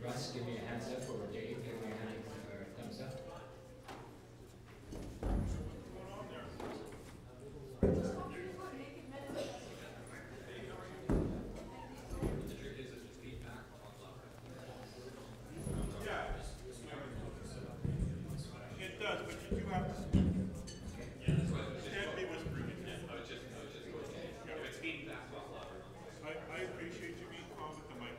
Russ, give me a hands up, or Dave, give me a hand or a thumbs up. It does, but you do have to speak. Can't be whispering. I appreciate you being calm with the mic.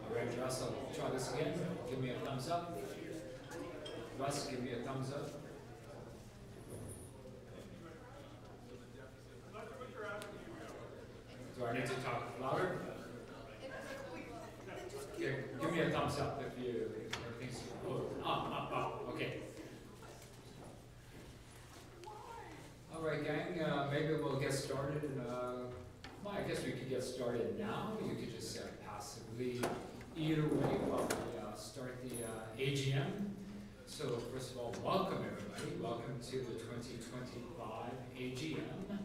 All right, Russ, I'll try this again. Give me a thumbs up. Russ, give me a thumbs up. Do I need to talk louder? Okay, give me a thumbs up if everything's up. Okay. All right, gang. Maybe we'll get started. Well, I guess we could get started now. You could just passively, either way, while we start the AGM. So first of all, welcome everybody. Welcome to the 2025 AGM.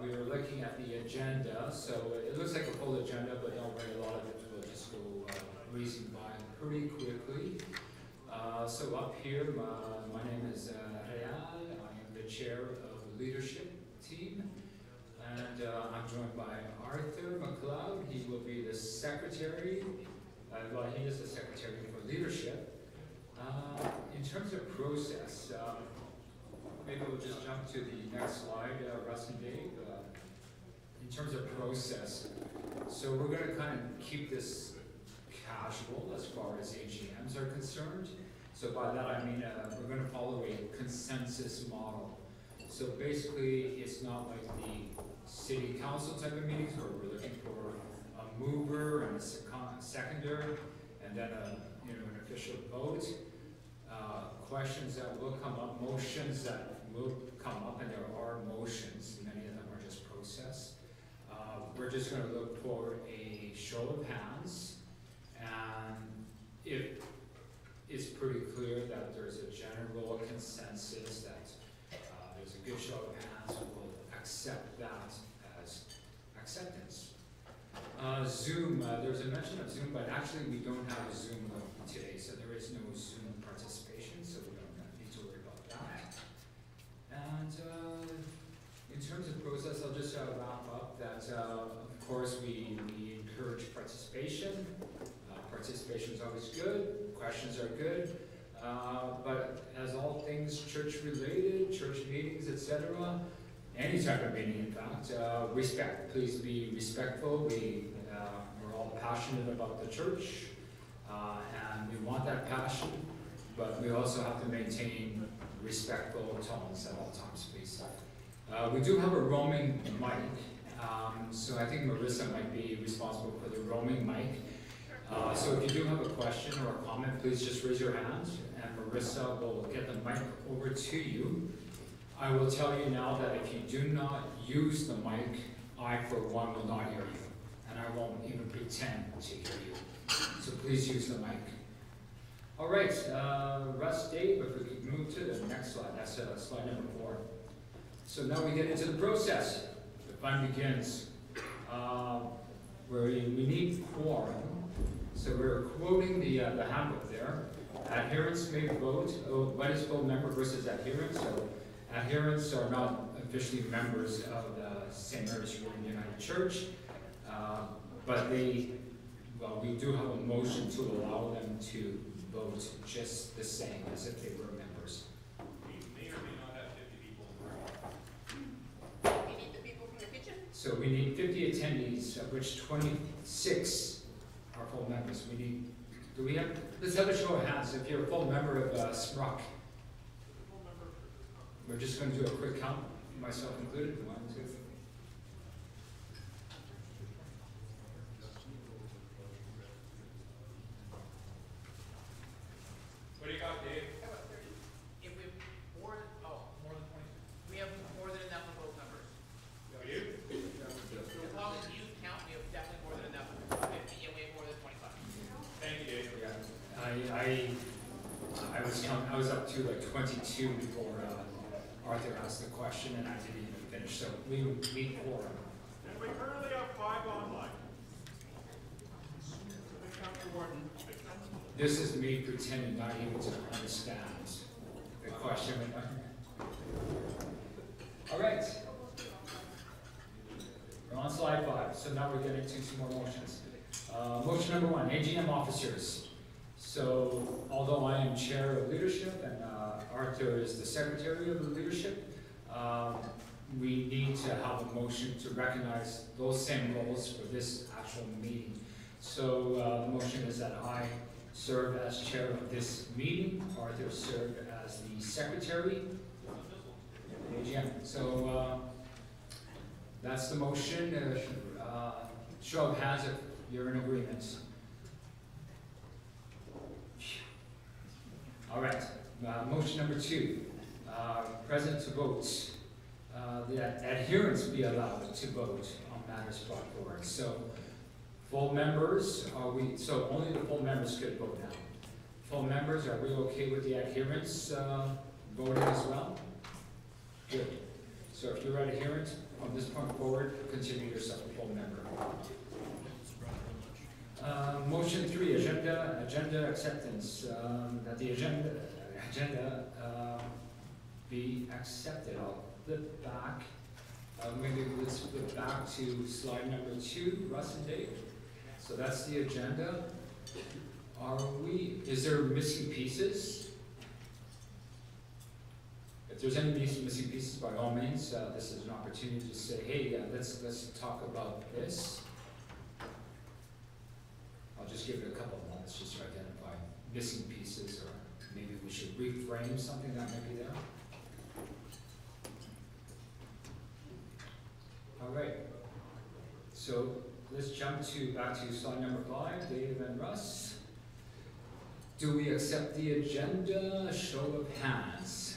We were looking at the agenda, so it looks like a full agenda, but don't worry, a lot of it will just go breezing by pretty quickly. So up here, my name is Real. I am the chair of the leadership team, and I'm joined by Arthur McLeod. He will be the secretary. Well, he is the secretary for leadership. In terms of process, maybe we'll just jump to the next slide, Russ and Dave. In terms of process, so we're going to kind of keep this casual as far as AGMs are concerned. So by that I mean we're going to follow a consensus model. So basically, it's not like the city council type of meetings where we're looking for a mover and a seconder, and then an official vote. Questions that will come up, motions that will come up, and there are motions. Many of them are just process. We're just going to look for a show of hands, and if it's pretty clear that there's a general consensus that there's a good show of hands, we'll accept that as acceptance. Zoom, there's a mention of Zoom, but actually we don't have a Zoom today, so there is no Zoom participation, so we don't need to worry about that. And in terms of process, I'll just wrap up that, of course, we encourage participation. Participation is always good, questions are good, but as all things church-related, church meetings, etc., any type of meeting, in fact, respect. Please be respectful. We're all passionate about the church, and we want that passion, but we also have to maintain respectful tones at all times, please. We do have a roaming mic, so I think Marissa might be responsible for the roaming mic. So if you do have a question or a comment, please just raise your hand, and Marissa will get the mic over to you. I will tell you now that if you do not use the mic, I, for one, will not hear you, and I won't even pretend to hear you. So please use the mic. All right, Russ, Dave, if we could move to the next slide. That's slide number 4. So now we get into the process. The fun begins. Where we need quorum. So we're quoting the handbook there. Adherents may vote. What is full member versus adherents? So adherents are not officially members of the St. Mary's United Church, but we do have a motion to allow them to vote just the same as if they were members. We may or may not have 50 people. We need the people from the kitchen? So we need 50 attendees, of which 26 are full members. Let's have a show of hands if you're a full member of SMRUC. We're just going to do a quick count, myself included. 1, 2. What do you got, Dave? How about 30? If we more than 20, we have more than enough of both numbers. You? 2 before Arthur asked the question, and I didn't even finish, so we meet quorum. And we currently have 5 online. Counselor Wharton. This is me pretending not even to understand the question. All right. We're on slide 5, so now we're getting into some more motions. Motion number 1, AGM officers. So, although I am chair of leadership and Arthur is the secretary of the leadership, we need to have a motion to recognize those same roles for this actual meeting. So, the motion is that I serve as chair of this meeting, Arthur served as the secretary of the AGM. So, that's the motion. Show of hands if you're in agreement. All right, motion number 2, present to vote. That adherents be allowed to vote on matters brought forward. So, full members, so only the full members could vote now. Full members, are we okay with the adherents voting as well? Good. So if you're an adherent, from this point forward, consider yourself a full member. Motion 3, agenda acceptance. That the agenda be accepted. I'll flip back. Maybe let's flip back to slide number 2, Russ and Dave. So that's the agenda. Is there missing pieces? If there's any missing pieces, by all means, this is an opportunity to say, hey, let's talk about this. I'll just give it a couple of moments just to identify missing pieces, or maybe we should reframe something that may be there. All right. So let's jump back to slide number 5, Dave and Russ. Do we accept the agenda? Show of hands.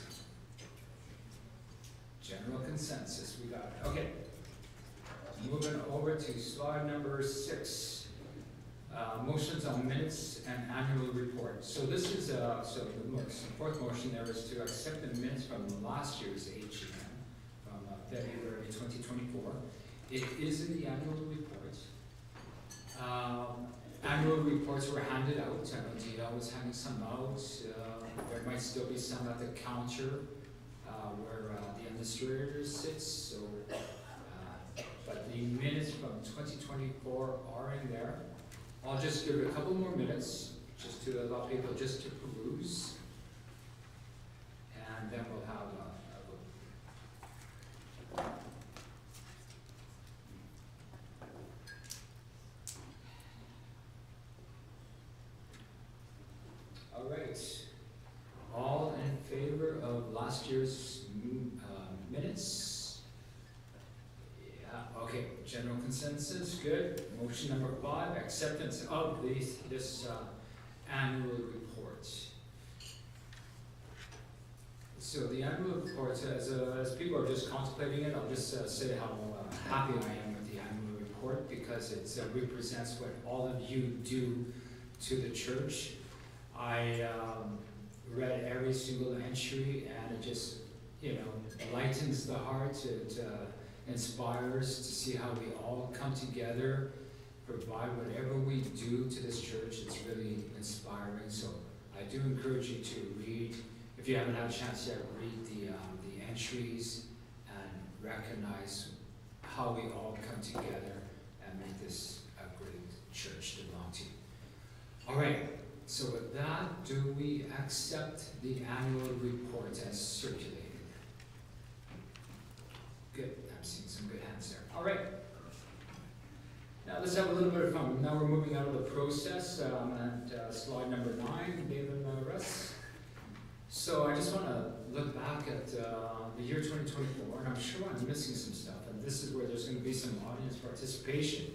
General consensus, we got it. Okay. Moving over to slide number 6. Motions on minutes and annual report. So this is, the fourth motion there is to accept the minutes from last year's AGM from February 2024. It is in the annual report. Annual reports were handed out. I know DL was handing some out. There might still be some at the counter where the administrator sits. So, but the minutes from 2024 are in there. I'll just give it a couple more minutes just to allow people just to peruse, and then we'll have a vote. All right. All in favor of last year's minutes? Yeah, okay. General consensus, good. Motion number 5, acceptance of this annual report. So the annual report, as people are just contemplating it, I'll just say how happy I am with the annual report, because it represents what all of you do to the church. I read every single entry, and it just, lightens the heart. It inspires to see how we all come together, provide whatever we do to this church. It's really inspiring. So I do encourage you to read, if you haven't had a chance yet, read the entries and recognize how we all come together and make this a great church to belong to. All right. So with that, do we accept the annual report as circulated? Good. I'm seeing some good hands there. All right. Now let's have a little bit of fun. Now we're moving out of the process. And slide number 9, David and Russ. So I just want to look back at the year 2024, and I'm sure I'm missing some stuff. And this is where there's going to be some audience participation.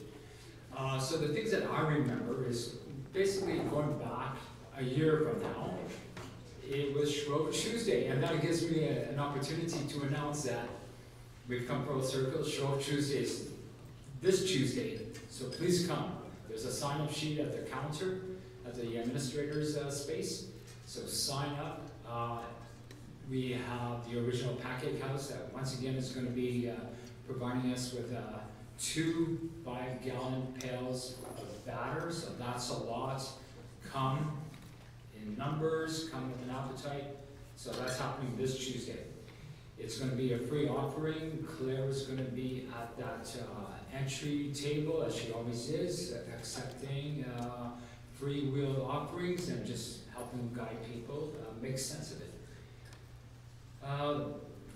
So the things that I remember is basically going back a year from now. It was Shrove Tuesday, and that gives me an opportunity to announce that we've come full circle. Shrove Tuesday is this Tuesday, so please come. There's a sign-up sheet at the counter at the administrator's space, so sign up. We have the original Pancake House that once again is going to be providing us with 2 5-gallon pails of batter, so that's a lot. Come in numbers, come with an appetite, so that's happening this Tuesday. It's going to be a free offering. Claire is going to be at that entry table, as she always is, accepting free will offerings and just helping guide people make sense of it.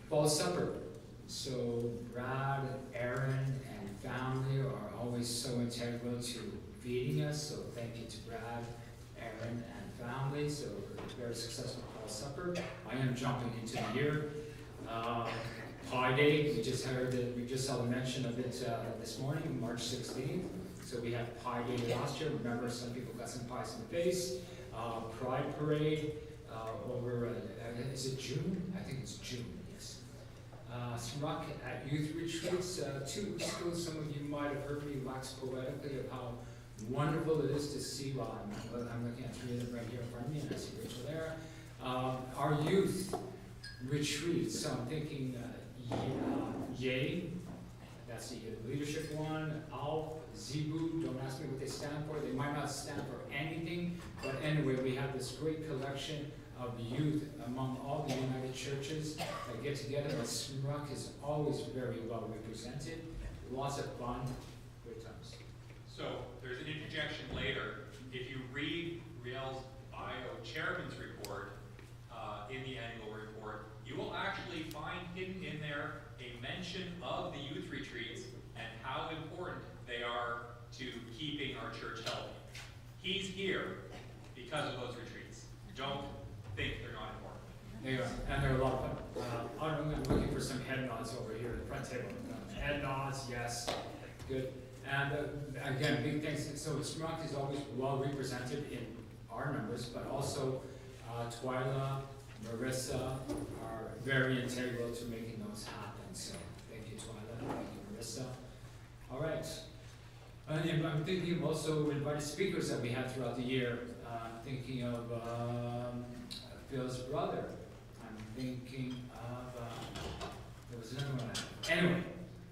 Fall supper. So Brad, Aaron, and family are always so integral to feeding us. So thank you to Brad, Aaron, and family. So a very successful fall supper. I am jumping into the year. Pie Day. We just heard that. We just saw the mention of it this morning, March 16th. So we had Pie Day last year. Remember, some people got some pies in the face. Pride Parade over. Is it June? I think it's June. Smruck at youth retreats 2 weeks ago. Some of you might have heard me wax poetically of how wonderful it is to see. Well, I'm looking at 3 of them right here in front of me, and I see Rachel there. Our youth retreats. So I'm thinking YAY. That's the leadership one. ALF, ZEBU. Don't ask me what they stand for. They might not stand for anything, but anyway, we have this great collection of youth among all the United Churches that get together. And Smruck is always very well represented. Lots of fun, great times. So there's an interjection later. If you read Riel's bio chairman's report in the annual report, you will actually find hidden in there a mention of the youth retreats and how important they are to keeping our church healthy. He's here because of those retreats. Don't think they're not important. They are, and they're a lot of fun. I'm looking for some head nods over here at the front table. Head nods, yes, good. And again, big thanks. So Smruck is always well represented in our numbers, but also Twyla, Marissa are very integral to making those happen. So thank you, Twyla. Thank you, Marissa. All right. And I'm thinking of also invited speakers that we have throughout the year. Thinking of Phil's brother. I'm thinking of, there was another one. Anyway,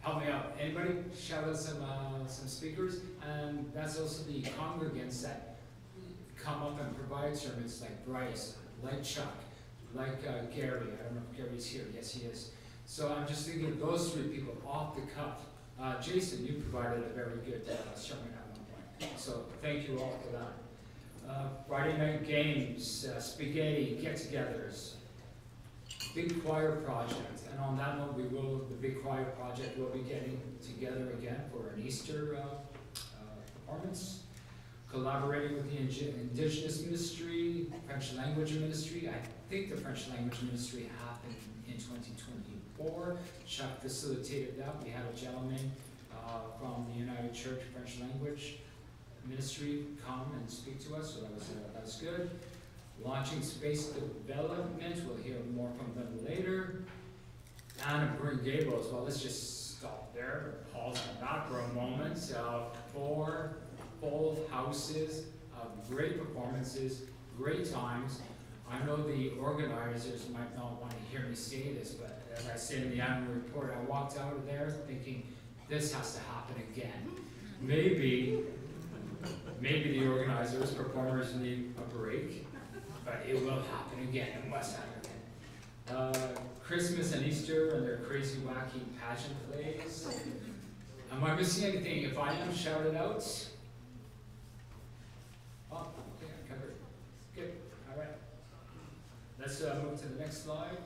help me out. Anybody? Shout out some speakers. And that's also the congregants that come up and provide sermons like Bryce, like Chuck, like Gary. I don't know if Gary's here. Yes, he is. So I'm just thinking of those 3 people off the cuff. Jason, you provided a very good sermon at one point. So thank you all for that. Friday night games, spaghetti, get-togethers, big choir project, and on that note, the big choir project will be getting together again for an Easter performance, collaborating with the Indigenous Ministry, French Language Ministry. I think the French Language Ministry happened in 2024. Chuck facilitated that. We had a gentleman from the United Church French Language Ministry come and speak to us, so that was good. Launching space development, we'll hear more from them later. Anna Green Gables, well, let's just stop there, pause on that for a moment. 4 full houses, great performances, great times. I know the organizers might not want to hear me say this, but as I said in the annual report, I walked out of there thinking, this has to happen again. Maybe the organizers, performers need a break, but it will happen again. It must happen again. Christmas and Easter and their crazy, wacky pageant plays. Am I missing anything? If I am, shout it out. Oh, okay, I covered it. Good, all right. Let's move to the next slide.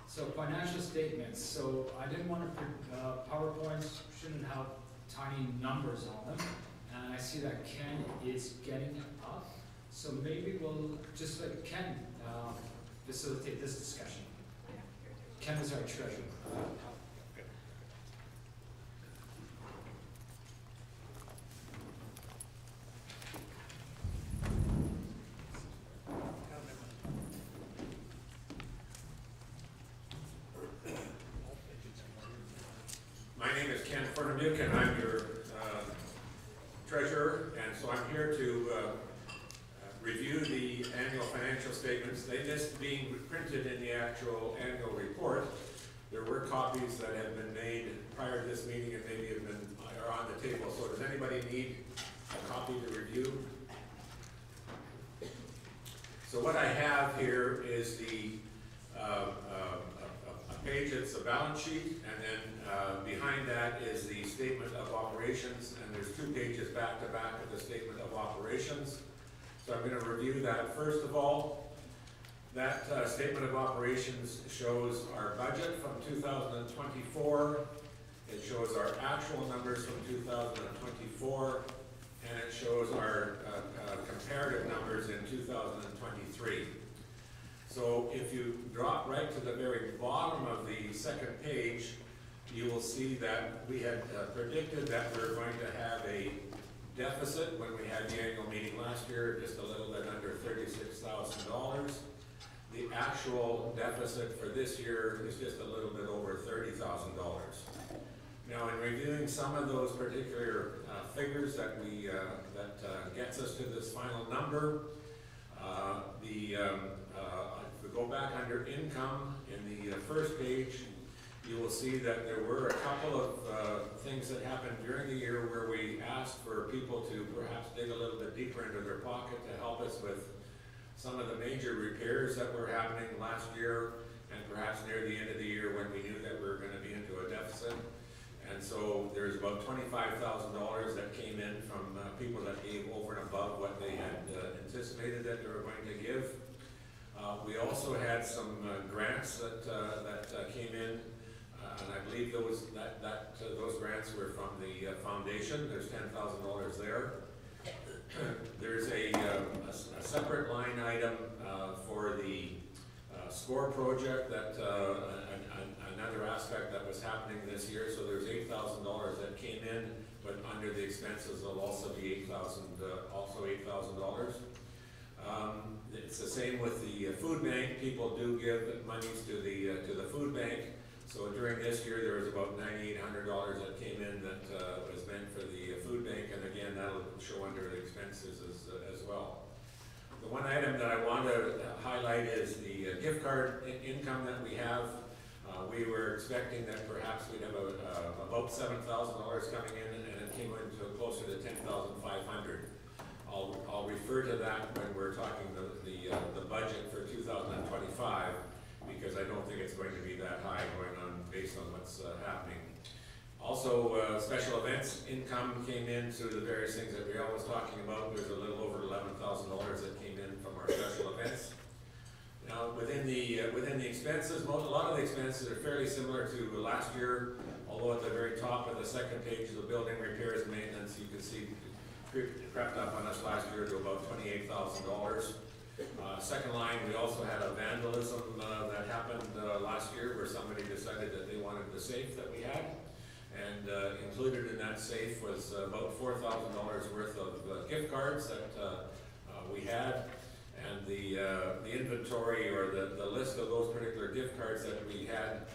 So financial statements. So I didn't want to, PowerPoints shouldn't have tiny numbers on them. And I see that Ken is getting up. So maybe we'll just let Ken facilitate this discussion. Ken is our treasurer. My name is Ken Furnamuke, and I'm your treasurer, and so I'm here to review the annual financial statements. They missed being printed in the actual annual report. There were copies that have been made prior to this meeting and maybe have been, are on the table. So does anybody need a copy to review? So what I have here is the a page, it's a balance sheet, and then behind that is the statement of operations, and there's 2 pages back to back of the statement of operations. So I'm going to review that. First of all, that statement of operations shows our budget from 2024. It shows our actual numbers from 2024, and it shows our comparative numbers in 2023. So if you drop right to the very bottom of the second page, you will see that we had predicted that we were going to have a deficit when we had the annual meeting last year, just a little bit under $36,000. The actual deficit for this year is just a little bit over $30,000. Now, in reviewing some of those particular figures that gets us to this final number, if we go back under income in the first page, you will see that there were a couple of things that happened during the year where we asked for people to perhaps dig a little bit deeper into their pocket to help us with some of the major repairs that were happening last year and perhaps near the end of the year when we knew that we were going to be into a deficit. And so there's about $25,000 that came in from people that gave over and above what they had anticipated that they were going to give. We also had some grants that came in, and I believe those grants were from the foundation. There's $10,000 there. There's a separate line item for the SCORE project, that another aspect that was happening this year. So there's $8,000 that came in, but under the expenses will also be $8,000. It's the same with the food bank. People do give monies to the food bank. So during this year, there was about $9,800 that came in that was meant for the food bank, and again, that'll show under the expenses as well. The one item that I want to highlight is the gift card income that we have. We were expecting that perhaps we'd have about $7,000 coming in, and it came into closer to $10,500. I'll refer to that when we're talking the budget for 2025, because I don't think it's going to be that high going on based on what's happening. Also, special events income came in through the various things that we're always talking about. There's a little over $11,000 that came in from our special events. Now, within the expenses, a lot of the expenses are fairly similar to last year, although at the very top of the second page, the building repairs and maintenance, you can see crept up on us last year to about $28,000. Second line, we also had a vandalism that happened last year where somebody decided that they wanted the safe that we had. And included in that safe was about $4,000 worth of gift cards that we had. And the inventory or the list of those particular gift cards that we had,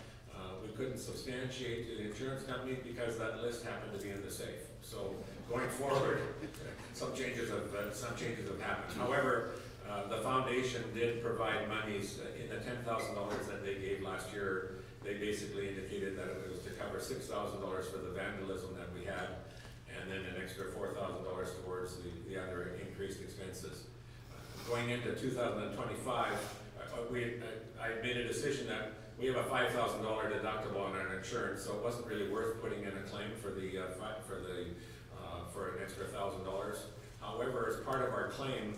we couldn't substantiate to the insurance company because that list happened to be in the safe. So going forward, some changes have happened. However, the foundation did provide monies in the $10,000 that they gave last year. They basically indicated that it was to cover $6,000 for the vandalism that we had, and then an extra $4,000 towards the other increased expenses. Going into 2025, I made a decision that we have a $5,000 deductible on our insurance, so it wasn't really worth putting in a claim for an extra $1,000. However, as part of our claim,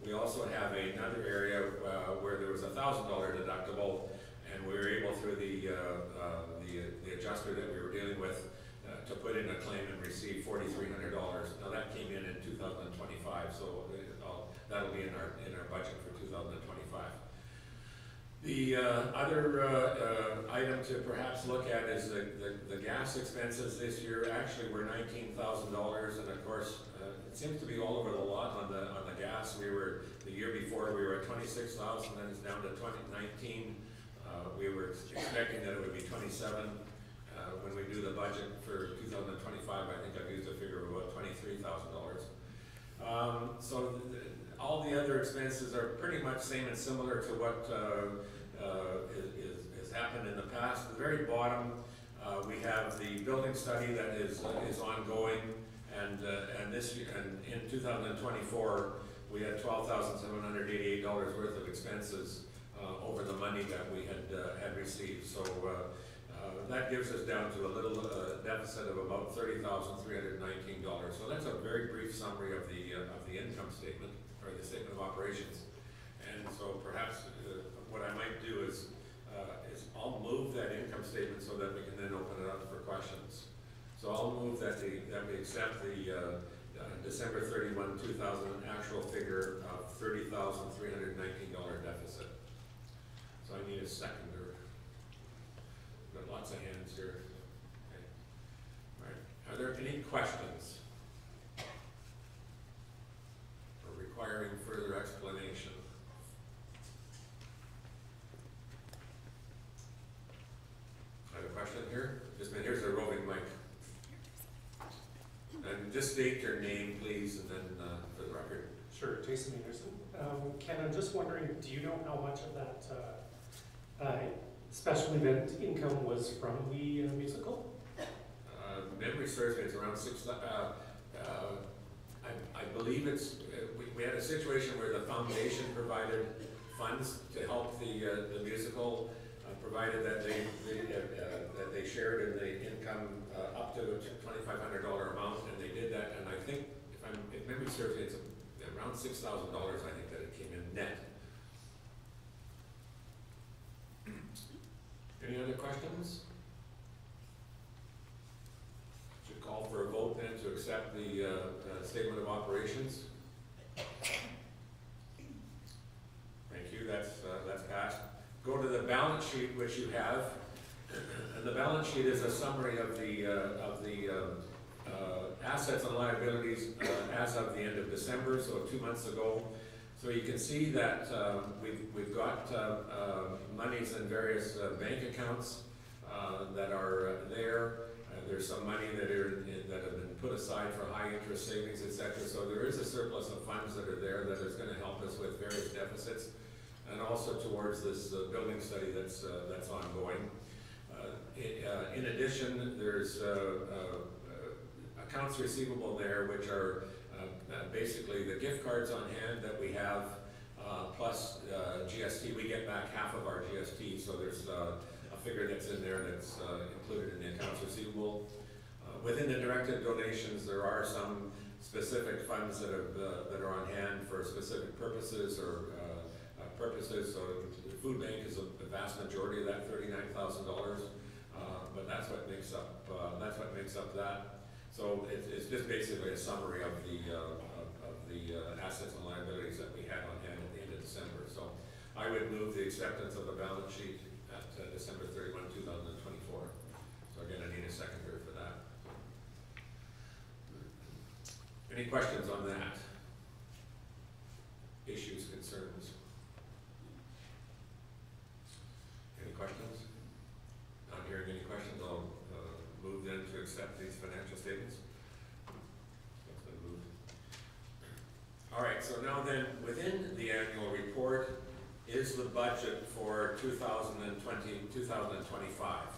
we also have another area where there was a $1,000 deductible, and we were able, through the adjuster that we were dealing with, to put in a claim and receive $4,300. Now that came in 2025, so that'll be in our budget for 2025. The other item to perhaps look at is the gas expenses this year. Actually, were $19,000, and of course, it seems to be all over the lot on the gas. The year before we were at 26,000, then it's down to 19. We were expecting that it would be 27. When we do the budget for 2025, I think I've used a figure of about $23,000. So all the other other expenses are pretty much same and similar to what has happened in the past. At the very bottom, we have the building study that is ongoing, and this year, and in 2024, we had $12,788 worth of expenses over the money that we had received. So that gives us down to a little deficit of about $30,319. So that's a very brief summary of the income statement, or the statement of operations. And so perhaps what I might do is I'll move that income statement so that we can then open it up for questions. So I'll move that we accept the December 31, 2000 actual figure of $30,319 deficit. So I need a seconder. Got lots of hands here. Okay. All right. Are there any questions or requiring further explanation? I have a question here. Here's a roving mic. And just state your name, please, and then for the record. Sure, Jason Anderson. Ken, I'm just wondering, do you know how much of that special event income was from the musical? Memory serves me, it's around I believe it's, we had a situation where the foundation provided funds to help the musical, provided that they shared in the income up to a $2,500 amount, and they did that, and I think, if memory serves me, it's around $6,000, I think, that it came in net. Any other questions? Should call for a vote then to accept the statement of operations. Thank you, that's passed. Go to the balance sheet, which you have, and the balance sheet is a summary of the assets and liabilities as of the end of December, so 2 months ago. So you can see that we've got monies in various bank accounts that are there. There's some money that have been put aside for high interest savings, etc. So there is a surplus of funds that are there that is going to help us with various deficits, and also towards this building study that's ongoing. In addition, there's accounts receivable there, which are basically the gift cards on hand that we have, plus GST. We get back half of our GST, so there's a figure that's in there that's included in the accounts receivable. Within the directed donations, there are some specific funds that are on hand for specific purposes or purposes. So the food bank is the vast majority of that, $39,000, but that's what makes up that. So it's just basically a summary of the assets and liabilities that we had on hand at the end of December. So I would move the acceptance of the balance sheet at December 31, 2024. So again, I need a seconder for that. Any questions on that? Issues, concerns? Any questions? Not hearing any questions, I'll move then to accept these financial statements. That's been moved. All right, so now then, within the annual report is the budget for 2020, 2025.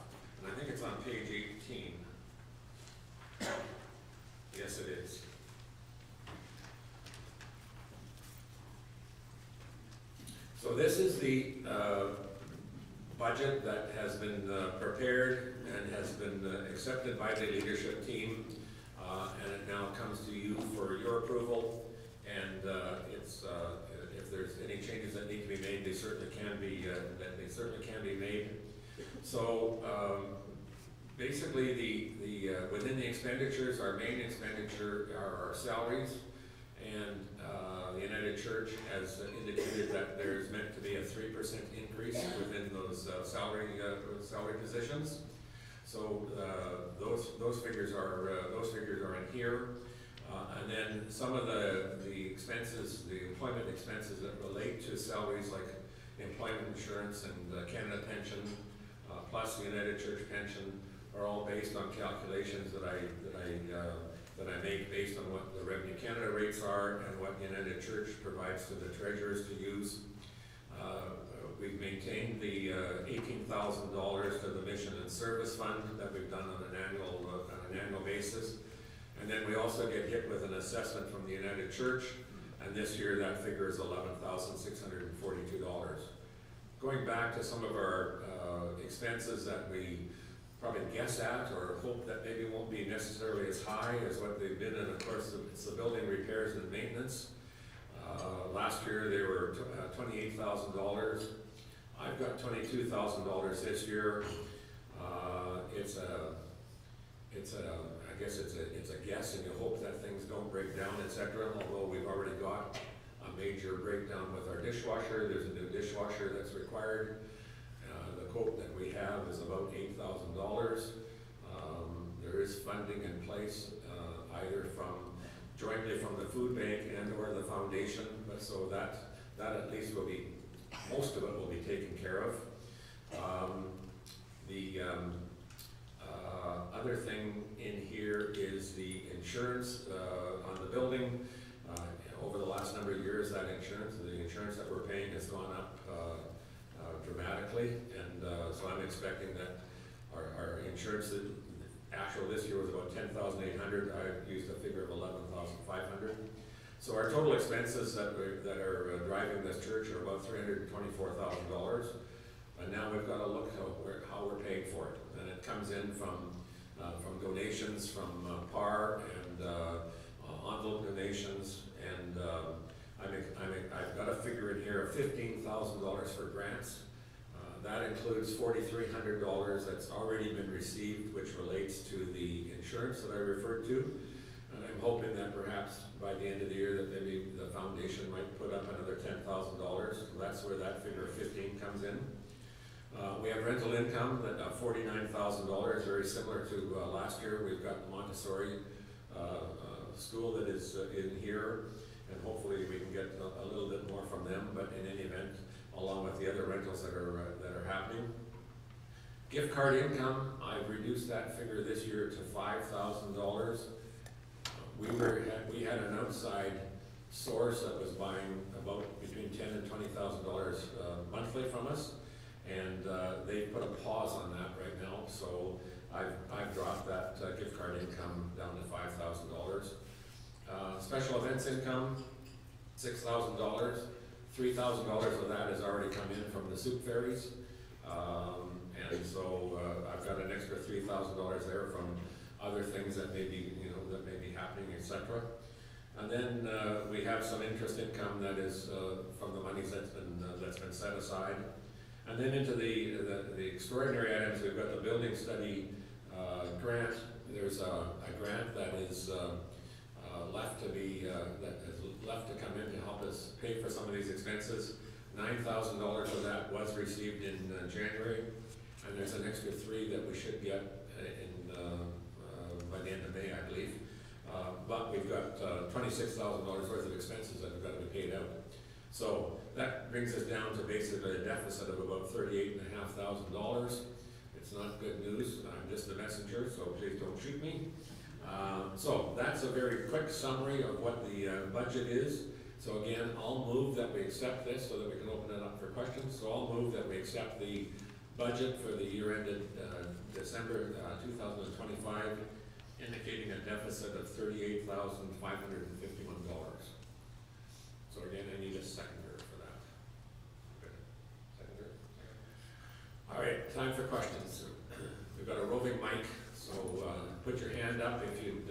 And I think it's on page 18. Yes, it is. So this is the budget that has been prepared and has been accepted by the leadership team, and it now comes to you for your approval. And if there's any changes that need to be made, they certainly can be made. So basically, the within the expenditures, our main expenditure are our salaries, and the United Church has indicated that there's meant to be a 3% increase within those salary positions. So those figures are in here, and then some of the expenses, the employment expenses that relate to salaries like employment insurance and Canada pension, plus the United Church pension, are all based on calculations that I that I make based on what the Revenue Canada rates are and what United Church provides to the treasurers to use. We've maintained the $18,000 to the Mission and Service Fund that we've done on an annual basis. And then we also get hit with an assessment from the United Church, and this year that figure is $11,642. Going back to some of our expenses that we probably guess at or hope that maybe won't be necessarily as high as what they've been, and of course it's the building repairs and maintenance. Last year they were $28,000. I've got $22,000 this year. I guess it's a guess, and you hope that things don't break down, etc. Although we've already got a major breakdown with our dishwasher. There's a new dishwasher that's required. The quote that we have is about $8,000. There is funding in place, either jointly from the food bank and or the foundation, but so that at least will be, most of it will be taken care of. The other thing in here is the insurance on the building. Over the last number of years, the insurance that we're paying has gone up dramatically, and so I'm expecting that our insurance, actual this year was about $10,800. I used a figure of $11,500. So our total expenses that are driving this church are about $324,000. And now we've got to look at how we're paying for it, and it comes in from donations from PAR and envelope donations, and I've got a figure in here of $15,000 for grants. That includes $4,300 that's already been received, which relates to the insurance that I referred to. And I'm hoping that perhaps by the end of the year that maybe the foundation might put up another $10,000. That's where that figure of 15 comes in. We have rental income that $49,000, very similar to last year. We've got Montessori school that is in here, and hopefully we can get a little bit more from them, but in any event, along with the other rentals that are happening. Gift card income, I've reduced that figure this year to $5,000. We had an outside source that was buying about between $10,000 and $20,000 monthly from us, and they put a pause on that right now, so I've dropped that gift card income down to $5,000. Special events income, $6,000. $3,000 of that has already come in from the soup ferries, and so I've got an extra $3,000 there from other things that may be, that may be happening, etc. And then we have some interest income that is from the monies that's been set aside. And then into the extraordinary items, we've got the building study grant. There's a grant that is left to come in to help us pay for some of these expenses. $9,000 of that was received in January, and there's an extra $3,000 that we should get by the end of May, I believe. But we've got $26,000 worth of expenses that have got to be paid out. So that brings us down to basically a deficit of about $38,500. It's not good news. I'm just a messenger, so please don't shoot me. So that's a very quick summary of what the budget is. So again, I'll move that we accept this so that we can open it up for questions. So I'll move that we accept the budget for the year ended December 2025, indicating a deficit of $38,551. So again, I need a seconder for that. Okay. Seconder? All right, time for questions. We've got a roving mic, so put your hand up if you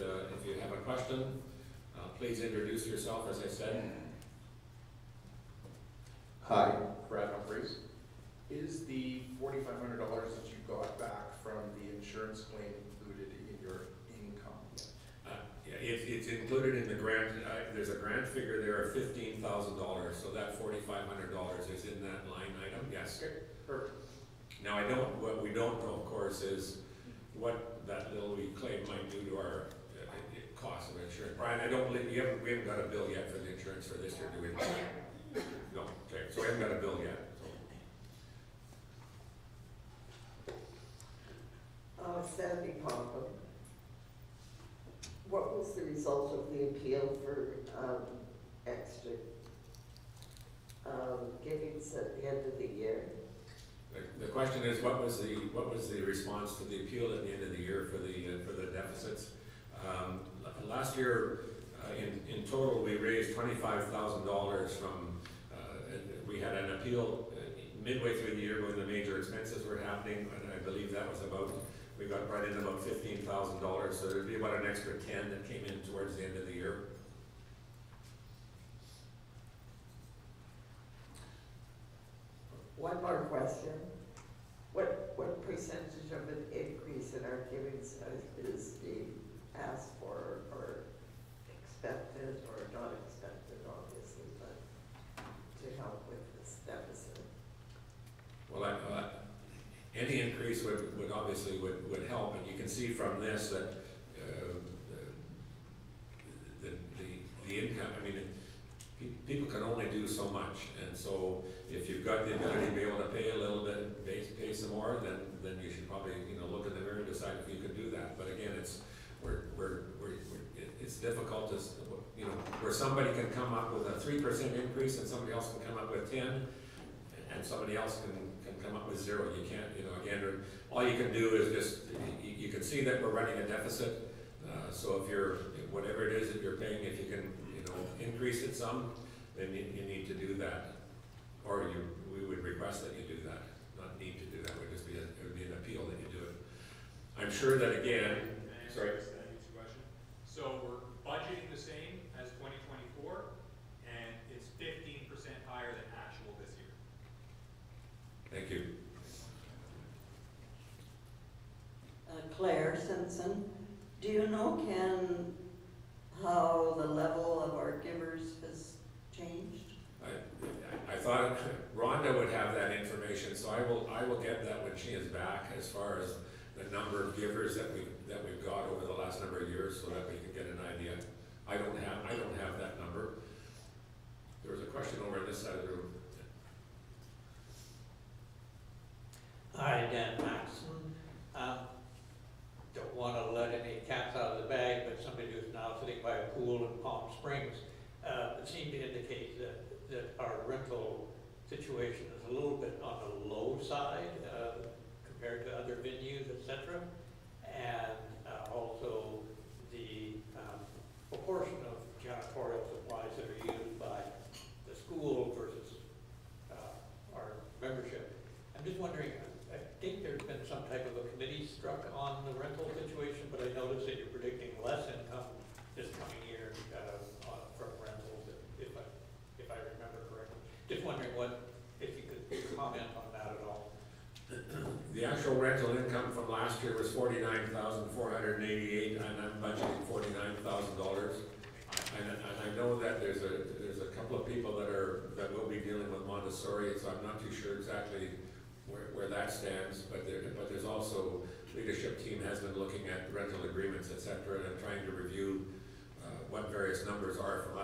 have a question. Please introduce yourself, as I said. Hi, Brad Humphreys. Is the $4,500 that you got back from the insurance claim included in your income? Yeah, it's included in the grant. There's a grant figure there of $15,000, so that $4,500 is in that line item, yes. Okay, perfect. Now, what we don't know, of course, is what that little claim might do to our cost of insurance. Brian, I don't believe, we haven't got a bill yet for the insurance for this year, do we? No, okay, so we haven't got a bill yet. Sandy Popham. what was the result of the appeal for, extra, givings at the end of the year? The question is, what was the response to the appeal at the end of the year for the deficits? Last year, in total, we raised $25,000 from, we had an appeal midway through the year when the major expenses were happening, and I believe that was about, we got right in about $15,000, so there'd be about an extra 10 that came in towards the end of the year. One more question. What percentage of an increase in our givings is being asked for or expected or not expected, obviously, but to help with this deficit? Well, any increase would obviously would help, and you can see from this that the income, I mean, people can only do so much, and so if you've got the ability to be able to pay a little bit, pay some more, then you should probably, look in the mirror and decide if you can do that. But again, it's difficult to, where somebody can come up with a 3% increase and somebody else can come up with 10, and somebody else can come up with 0. You can't, again, all you can do is just, you can see that we're running a deficit. So if you're, whatever it is that you're paying, if you can, increase it some, then you need to do that. Or we would request that you do that, not need to do that. It would just be it would be an appeal that you do it. I'm sure that again, sorry. Question. So we're budgeting the same as 2024, and it's 15% higher than actual this year. Thank you. Claire Simpson, do you know, Ken, how the level of our givers has changed? I thought Rhonda would have that information, so I will get that when she is back, as far as the number of givers that we've got over the last number of years, so that we can get an idea. I don't have that number. There was a question over on this side of the room. Hi, Dan Maxson. Don't want to let any cats out of the bag, but somebody who's now sitting by a pool in Palm Springs seemed to indicate that our rental situation is a little bit on the low side compared to other venues, etc. And also the proportion of janitorial supplies that are used by the school versus our membership. I'm just wondering, I think there's been some type of a committee struck on the rental situation, but I noticed that you're predicting less income this coming year from rentals, if I remember correctly. Just wondering if you could comment on that at all. The actual rental income from last year was $49,488, and I'm budgeting $49,000. And I know that there's a couple of people that will be dealing with Montessori, so I'm not too sure exactly where that stands, but there's also, leadership team has been looking at rental agreements, et cetera, and trying to review what various numbers are from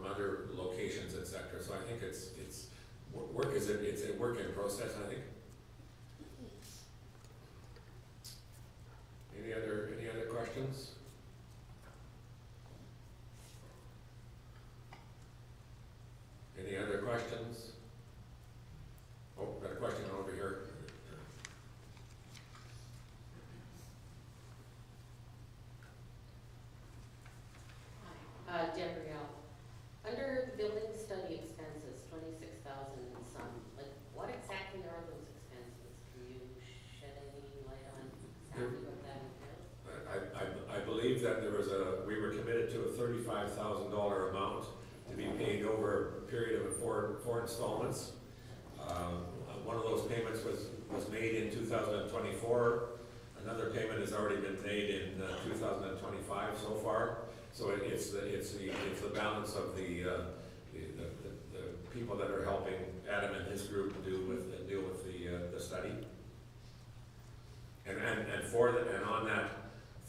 other locations, et cetera. So I think it's a work in process, I think. Any other questions? Any other questions? Oh, got a question over here. Hi, Gabrielle. Under the building study expenses, 26,000 and some, like, what exactly are those expenses? Can you shed any light on exactly what that entails? I believe that we were committed to a $35,000 amount to be paid over a period of four installments. One of those payments was made in 2024. Another payment has already been made in 2025 so far. So it's the balance of the people that are helping Adam and his group deal with the study. And on that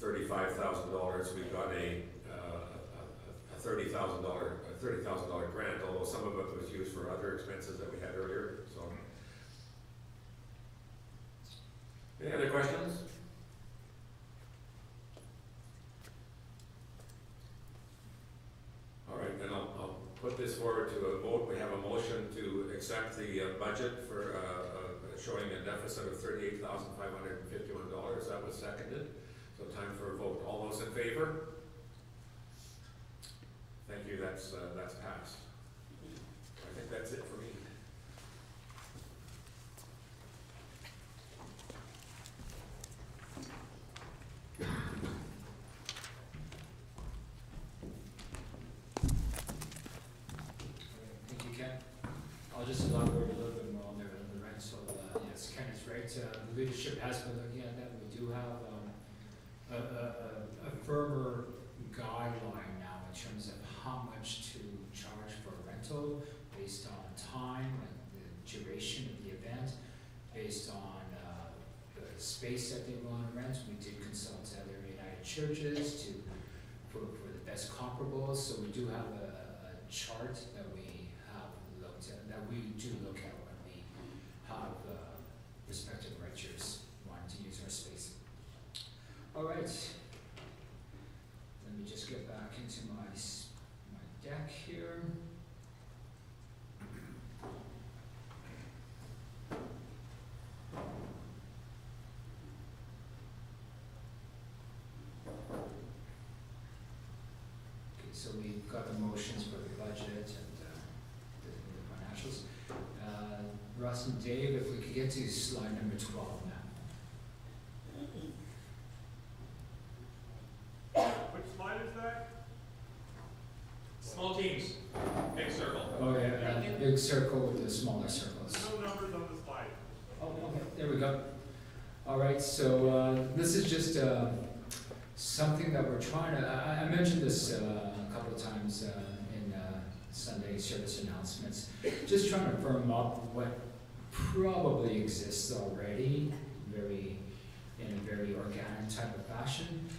$35,000, we got a $30,000 grant, although some of it was used for other expenses that we had earlier. So, any other questions? this forward to a vote. We have a motion to accept the budget for showing a deficit of $38,551. That was seconded. So time for a vote. All those in favor? Thank you, that's passed. I think that's it for me. Thank you, Ken. I'll just elaborate a little bit more on the rental. Yes, Ken is right. The leadership has been looking at that. We do have a firmer guideline now in terms of how much to charge for rental based on time and the duration of the event, based on the space that they want to rent. We did consult other United Churches for the best comparables, so we do have a chart that we have looked at, that we do look at when we have respective renters wanting to use our space. All right. Let me just get back into my deck here. Okay, so we've got the motions for the budget and the financials. Russ and Dave, if we could get to slide number 12 now. Which slide is that? Small teams, big circle. Oh, yeah, big circle with the smaller circles. No numbers on the slide. Oh, okay, there we go. All right, so this is just something that we're trying to, I mentioned this a couple of times in Sunday service announcements, just trying to firm up what probably exists already, in a very organic type of fashion.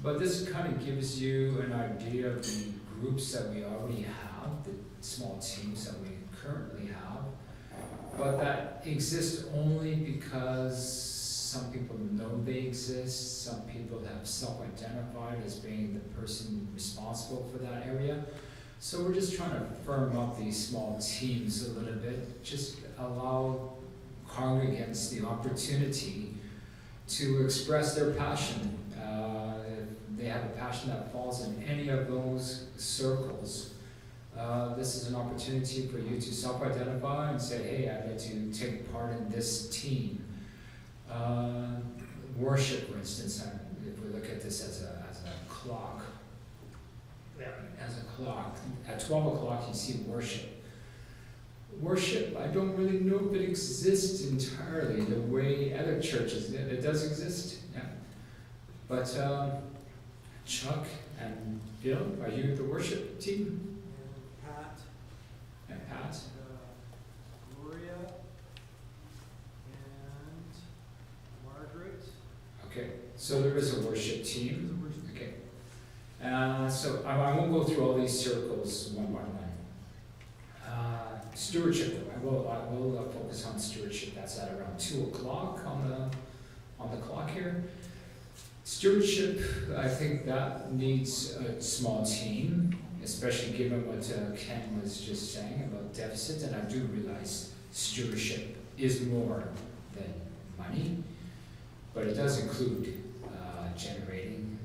But this kind of gives you an idea of the groups that we already have, the small teams that we currently have, but that exist only because some people know they exist, some people have self-identified as being the person responsible for that area. So we're just trying to firm up these small teams a little bit, just allow congregants the opportunity to express their passion. If they have a passion that falls in any of those circles, this is an opportunity for you to self-identify and say, hey, I'd like to take part in this team. Worship, for instance, if we look at this as a clock, at 12 o'clock you see worship. Worship, I don't really know if it exists entirely the way other churches, it does exist, yeah. But Chuck and Bill, are you the worship team? Pat. And Pat? Gloria. And Margaret. Okay, so there is a worship team. Okay. So I won't go through all these circles one by one. Stewardship, I will focus on stewardship. That's at around 2 o'clock on the clock here. Stewardship, I think that needs a small team, especially given what Ken was just saying about deficit, and I do realize stewardship is more than money, but it does include tackling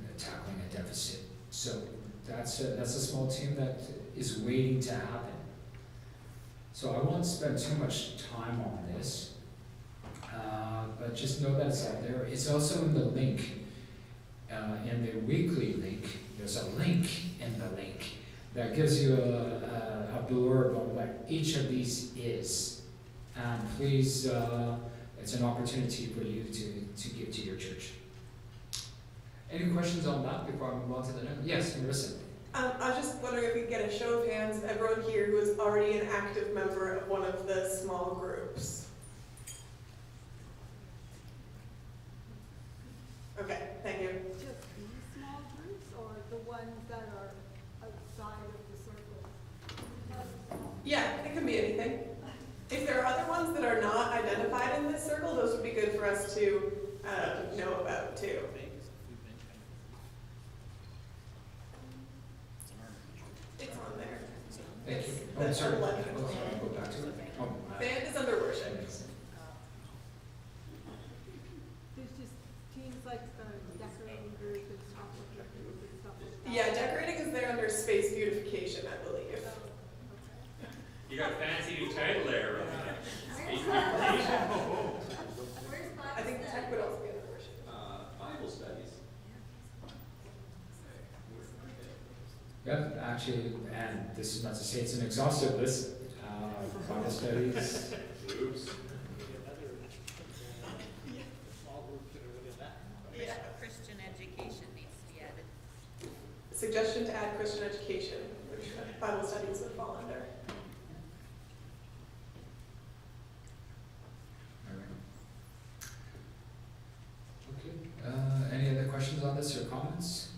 a deficit. So that's a small team that is waiting to happen. So I won't spend too much time on this, but just know that it's out there. It's also in the link, in the weekly link. There's a link in the link that gives you a blurb on what each of these is. And please, it's an opportunity for you to give to your church. Any questions on that before I move on to the next? Yes, Marissa. I was just wondering if we could get a show of hands, everyone here who is already an active member of one of the small groups. Okay, thank you. Just these small groups or the ones that are outside of the circle? Yeah, it can be anything. If there are other ones that are not identified in this circle, those would be good for us to know about too. It's on there. Thank you. Oh, sorry. Eleven. Oh, sorry, go back to it. Oh, Band is under worship. There's just teams like the decorating group and stuff like that. Yeah, decorating is there under space beautification, I believe. You got a fancy new title there, I think tech would also be under worship. Bible studies. Yeah, actually, and this is not to say it's an exhaustive list, Bible studies. Oops. Yeah. Christian education needs to be added. Suggestion to add Christian education, which Bible studies would fall under. Okay, any other questions on this or comments?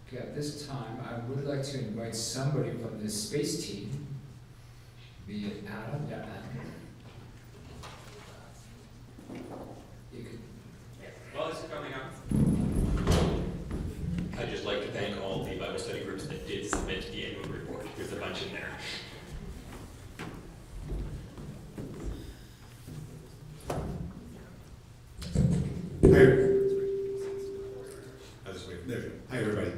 Okay, at this time, I would like to invite somebody from the space team, be it Adam, yeah, Adam. You could, Well, this is coming up. I'd just like to thank all the Bible study groups that did submit the annual report. There's a bunch in there. Hi, everybody.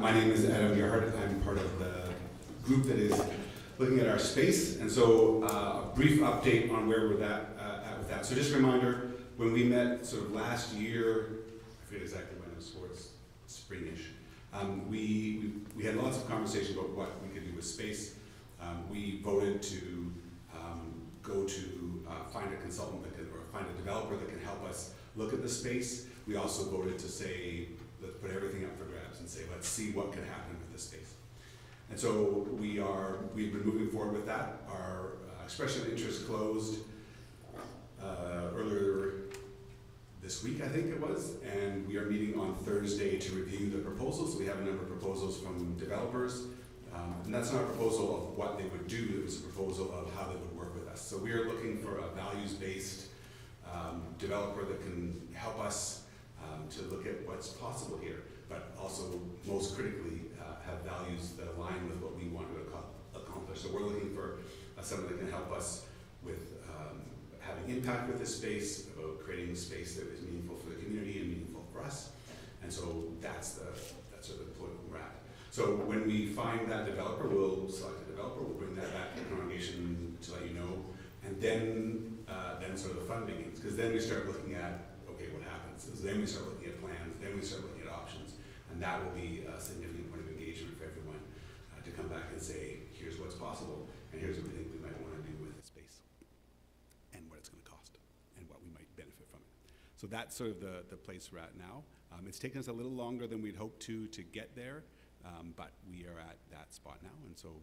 My name is Adam Gerhardt. I'm part of the group that is looking at our space, and so a brief update on where we're at with that. So just a reminder, when we met sort of last year, I forget exactly when it was, towards springish, we had lots of conversation about what we could do with space. We voted to go to find a consultant that can, or find a developer that can help us look at the space. We also voted to say, let's put everything up for grabs and say, let's see what can happen with the space. And so we've been moving forward with that. Our expression of interest closed earlier this week, I think it was, and we are meeting on Thursday to review the proposals. We have a number of proposals from developers, and that's not a proposal of what they would do, it was a proposal of how they would work with us. So we are looking for a values-based developer that can help us to look at what's possible here, but also most critically have values that align with what we want to accomplish. So we're looking for someone that can help us with having impact with this space, about creating a space that is meaningful for the community and meaningful for us. And so that's sort of the point we're at. So when we find that developer, we'll select a developer, we'll bring that back to the congregation to let you know, and then sort of the fun begins, because then we start looking at, okay, what happens? So then we start looking at plans, then we start looking at options, and that will be a significant point of engagement for everyone to come back and say, here's what's possible, and here's what we think we might want to do with the space, and what it's going to cost, and what we might benefit from it. So that's sort of the place we're at now. It's taken us a little longer than we'd hoped to get there, but we are at that spot now, and so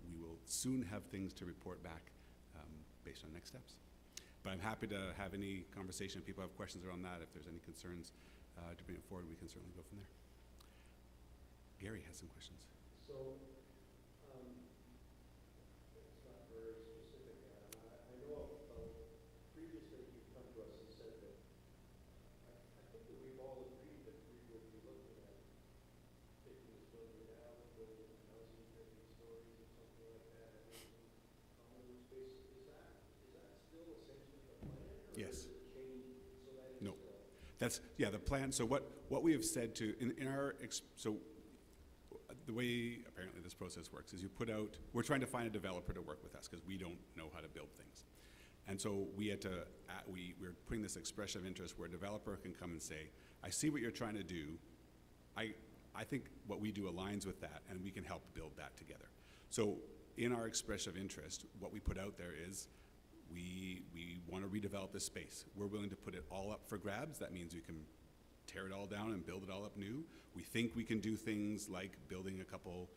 we will soon have things to report back based on next steps. But I'm happy to have any conversation. If people have questions around that, if there's any concerns to bring it forward, we can certainly go from there. Gary has some questions. So, it's not very specific, Adam. I know previously you've come to us and said that, I think that we've all agreed that we would be looking at taking this building down, building housing, 50 stories or something like that, and making common room spaces. Is that still essentially the plan? Or Yes. Does it change so that it's No. That's, yeah, the plan. So what we have said to, in our, so the way apparently this process works is you put out, we're trying to find a developer to work with us because we don't know how to build things. And so we had to, we're putting this expression of interest where a developer can come and say, I see what you're trying to do. I think what we do aligns with that, and we can help build that together. So in our expression of interest, what we put out there is, we want to redevelop this space. We're willing to put it all up for grabs. That means we can tear it all down and build it all up new. We think we can do things like building a couple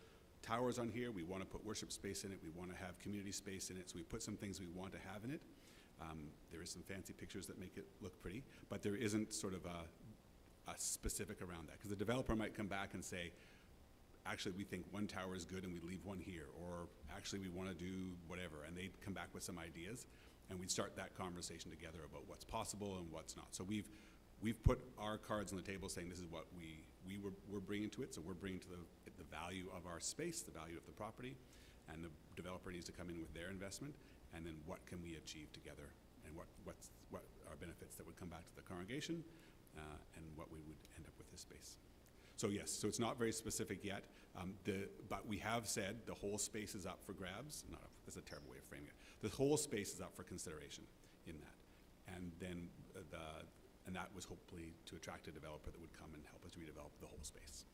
towers on here. We want to put worship space in it. We want to have community space in it. So we put some things we want to have in it. There is some fancy pictures that make it look pretty, but there isn't sort of a specific around that. Because the developer might come back and say, actually, we think one tower is good and we leave one here, or actually we want to do whatever, and they'd come back with some ideas, and we'd start that conversation together about what's possible and what's not. So we've put our cards on the table saying this is what we we're bringing to it. So we're bringing to the value of our space, the value of the property, and the developer needs to come in with their investment, and then what can we achieve together, and what are benefits that would come back to the congregation, and what we would end up with this space. So yes, so it's not very specific yet, but we have said the whole space is up for grabs. Not up, that's a terrible way of framing it. The whole space is up for consideration in that, and then and that was hopefully to attract a developer that would come and help us redevelop the whole space.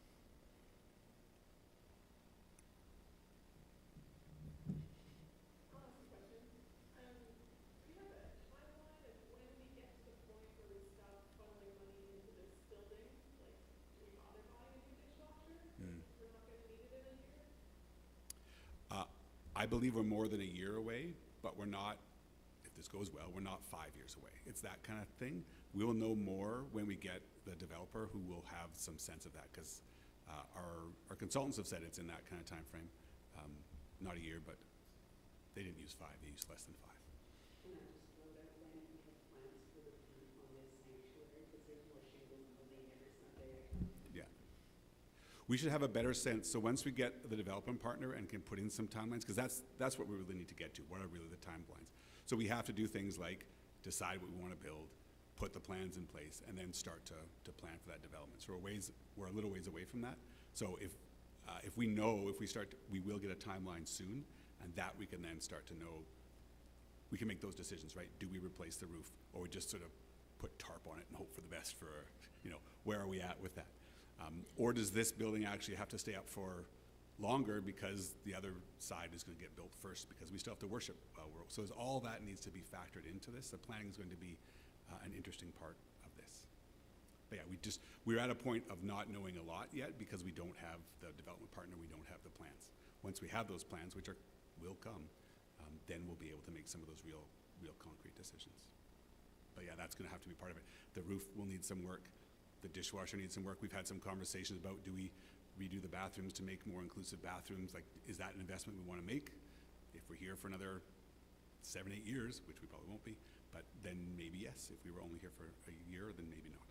I believe we're more than a year away, but we're not, if this goes well, we're not 5 years away. It's that kind of thing. We'll know more when we get the developer who will have some sense of that, because our consultants have said it's in that kind of time frame. Not a year, but they didn't use 5, they used less than 5. Can I just throw that when you have plans for the roof on this sanctuary, because there's more shingles moving every Sunday. Yeah. We should have a better sense. So once we get the development partner and can put in some timelines, because that's what we really need to get to. What are really the timelines? So we have to do things like decide what we want to build, put the plans in place, and then start to plan for that development. So we're a little ways away from that. So if we know, we will get a timeline soon, and that we can then start to know, we can make those decisions, right? Do we replace the roof, or we just sort of put tarp on it and hope for the best for, where are we at with that? Or does this building actually have to stay up for longer because the other side is going to get built first, because we still have to worship world. So all that needs to be factored into this. The planning is going to be an interesting part of this. But yeah, we're at a point of not knowing a lot yet because we don't have the development partner, we don't have the plans. Once we have those plans, which will come, then we'll be able to make some of those real concrete decisions. But yeah, that's going to have to be part of it. The roof will need some work. The dishwasher needs some work. We've had some conversations about, do we redo the bathrooms to make more inclusive bathrooms? Like, is that an investment we want to make? If we're here for another 7, 8 years, which we probably won't be, but then maybe yes. If we were only here for a year, then maybe not.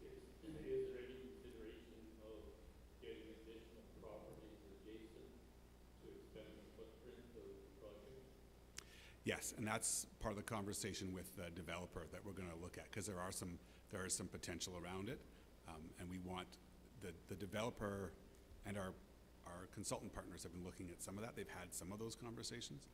Is there any consideration of getting additional properties adjacent to expand the footprint of the project? Yes, and that's part of the conversation with the developer that we're going to look at, because there is some potential around it, and we want the developer and our consultant partners have been looking at some of that. They've had some of those conversations,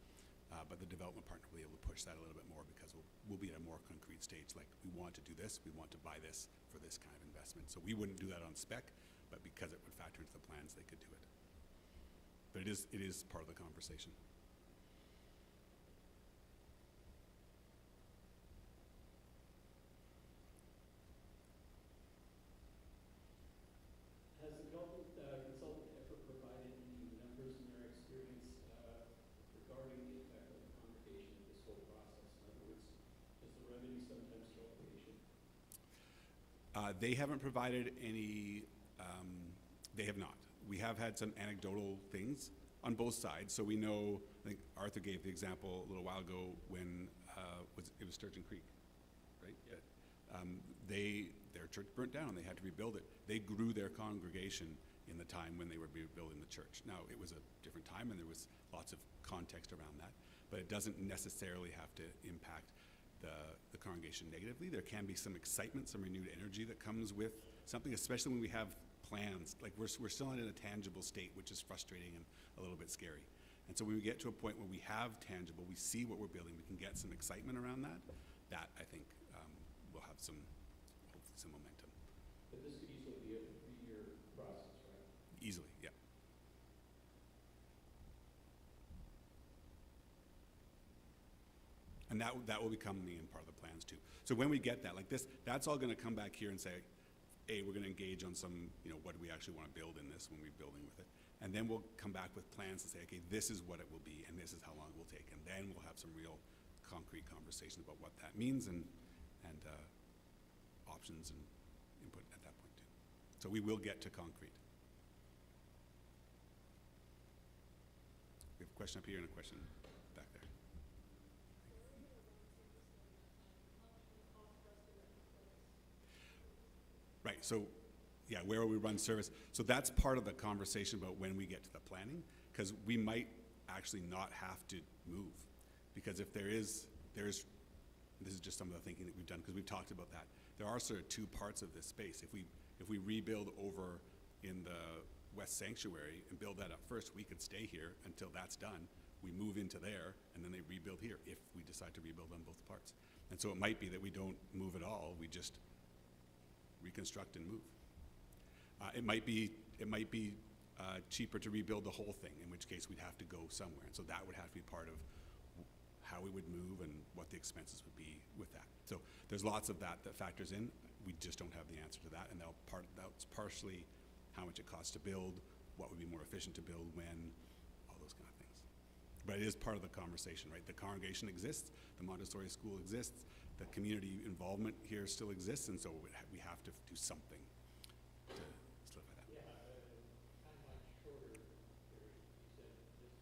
but the development partner will be able to push that a little bit more, because we'll be at a more concrete stage. Like, we want to do this, we want to buy this for this kind of investment. So we wouldn't do that on spec, but because it would factor into the plans, they could do it. But it is part of the conversation. Has the consultant ever provided any numbers in their experience regarding the effect of the congregation in this whole process? In other words, does the revenue sometimes show up the issue? They haven't provided any, they have not. We have had some anecdotal things on both sides. So we know, I think Arthur gave the example a little while ago when it was Sturgeon Creek, right? Yeah. Their church burnt down and they had to rebuild it. They grew their congregation in the time when they were rebuilding the church. Now, it was a different time and there was lots of context around that, but it doesn't necessarily have to impact the congregation negatively. There can be some excitement, some renewed energy that comes with something, especially when we have plans. Like, we're still in a tangible state, which is frustrating and a little bit scary. And so when we get to a point where we have tangible, we see what we're building, we can get some excitement around that I think will have hopefully some momentum. But this could easily be a 3-year process, right? Easily, yeah. And that will become in part of the plans too. So when we get that, like this, that's all going to come back here and say, we're going to engage on some, what do we actually want to build in this when we're building with it. And then we'll come back with plans to say, okay, this is what it will be and this is how long it will take. And then we'll have some real concrete conversations about what that means and options and input at that point too. So we will get to concrete. We have a question up here and a question back there. Right, so, yeah, where will we run service? So that's part of the conversation about when we get to the planning, because we might actually not have to move. Because if there's, this is just some of the thinking that we've done, because we've talked about that. There are sort of two parts of this space. If we rebuild over in the West Sanctuary and build that up first, we could stay here until that's done. We move into there, and then they rebuild here if we decide to rebuild on both parts. And so it might be that we don't move at all, we just reconstruct and move. It might be cheaper to rebuild the whole thing, in which case we'd have to go somewhere. And so that would have to be part of how we would move and what the expenses would be with that. So there's lots of that factors in. We just don't have the answer to that, and that's partially how much it costs to build, what would be more efficient to build, when, all those kind of things. But it is part of the conversation, right? The congregation exists, the Montessori school exists, the community involvement here still exists, and so we have to do something to solidify that. Yeah, timeline shorter, you said this next week,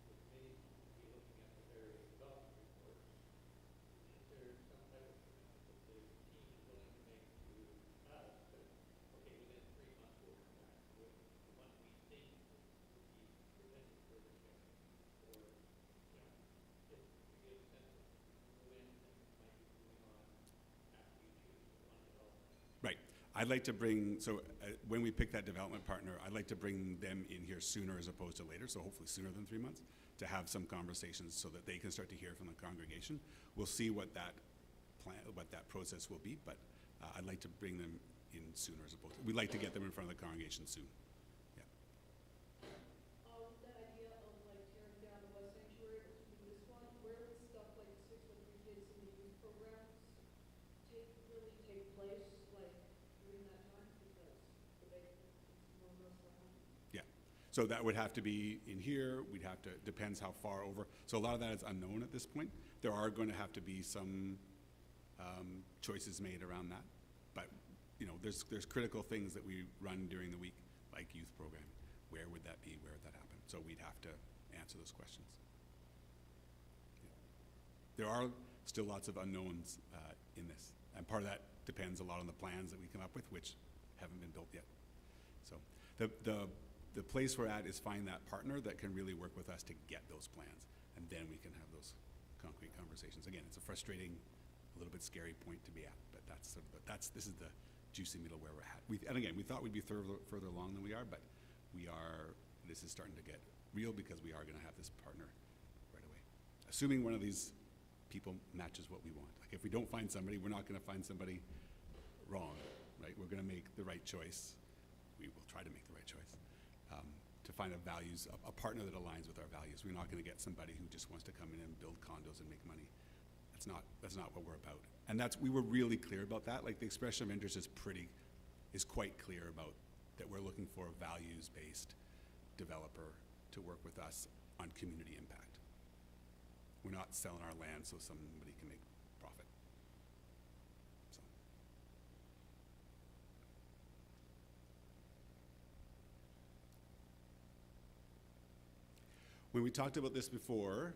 with me, be looking at the various development reports. Is there some type of commitment that the team is willing to make to us, that, okay, within 3 months we'll come back with the one we think would be presented for discussion? Or, you know, just to get a sense of when things might be moving on after you choose the one development. Right. I'd like to bring, when we pick that development partner, I'd like to bring them in here sooner as opposed to later, so hopefully sooner than 3 months, to have some conversations so that they can start to hear from the congregation. We'll see what that process will be, but I'd like to bring them in sooner as opposed to, we'd like to get them in front of the congregation soon. Yeah. That idea of like tearing down the West Sanctuary or keeping this one, where would stuff like 613 kids in the youth programs really take place, like during that time, because the basement is more or less around? Yeah. So that would have to be in here. We'd have to, depends how far over. So a lot of that is unknown at this point. There are going to have to be some choices made around that. But, you know, there's critical things that we run during the week, like youth program. Where would that be? Where would that happen? So we'd have to answer those questions. Yeah. There are still lots of unknowns in this. And part of that depends a lot on the plans that we come up with, which haven't been built yet. So the place we're at is find that partner that can really work with us to get those plans. And then we can have those concrete conversations. Again, it's a frustrating, a little bit scary point to be at, but this is the juicy middle where we're at. And again, we thought we'd be further along than we are, but this is starting to get real because we are going to have this partner right away. Assuming one of these people matches what we want. Like if we don't find somebody, we're not going to find somebody wrong, right? We're going to make the right choice. We will try to make the right choice to find a partner that aligns with our values. We're not going to get somebody who just wants to come in and build condos and make money. That's not what we're about. And we were really clear about that. Like the expression of interest is quite clear about that we're looking for a values-based developer to work with us on community impact. We're not selling our land so somebody can make profit. So. When we talked about this before,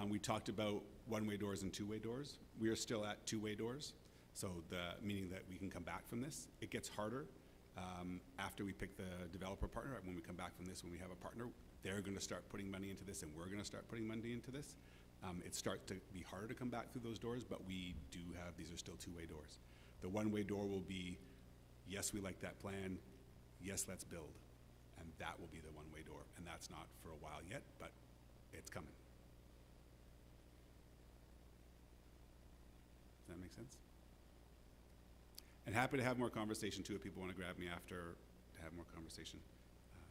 we talked about one-way doors and two-way doors. We are still at two-way doors, so meaning that we can come back from this. It gets harder after we pick the developer partner. When we come back from this, when we have a partner, they're going to start putting money into this, and we're going to start putting money into this. It starts to be harder to come back through those doors, but we do have, these are still two-way doors. The one-way door will be, yes, we like that plan, yes, let's build. And that will be the one-way door. And that's not for a while yet, but it's coming. Does that make sense? And happy to have more conversation too if people want to grab me after to have more conversation.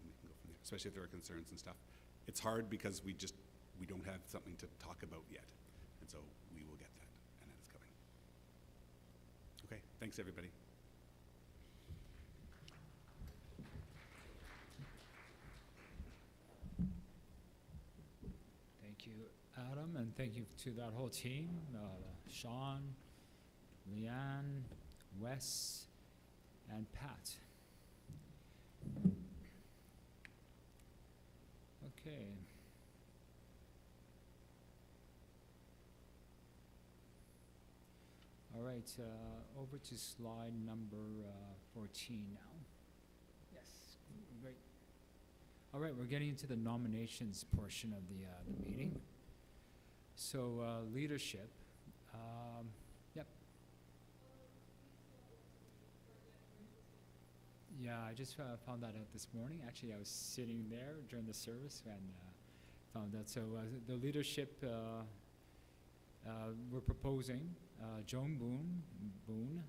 We can go from there, especially if there are concerns and stuff. It's hard because we don't have something to talk about yet. And so we will get that, and that is coming. Okay, thanks everybody. Thank you, Adam, and thank you to that whole team, Sean, Leanne, Wes, and Pat. Okay. All right, right, over to slide number 14 now. Yes, great. All right, we're getting into the nominations portion of the meeting. So leadership, yep. Yeah, I just found that out this morning. Actually, I was sitting there during the service and found that. So the leadership, we're proposing Joan Boone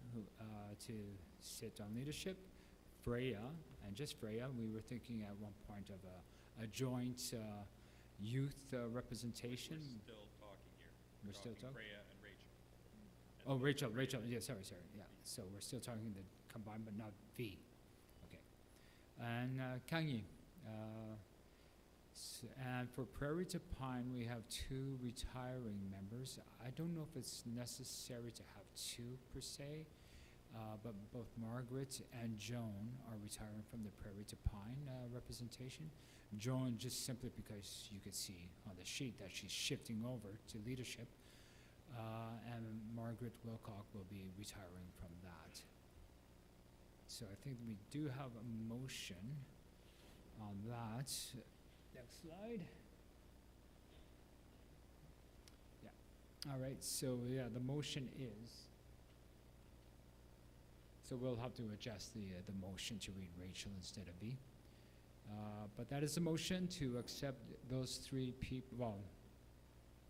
to sit on leadership, Freya, and just Freya. We were thinking at one point of a joint youth representation. We're still talking here. We're still talking? Freya and Rachel. Oh, Rachel, yeah, sorry, yeah. So we're still talking the combined, but not V. Okay. And Kang Yi. And for Prairie to Pine, we have 2 retiring members. I don't know if it's necessary to have 2 per se, but both Margaret and Joan are retiring from the Prairie to Pine representation. Joan just simply because you could see on the sheet that she's shifting over to leadership, and Margaret Wilcock will be retiring from that. So I think we do have a motion on that. Next slide. Yeah. All right, so yeah, the motion is, so we'll have to adjust the motion to read Rachel instead of V. But that is a motion to accept those 3 people, well,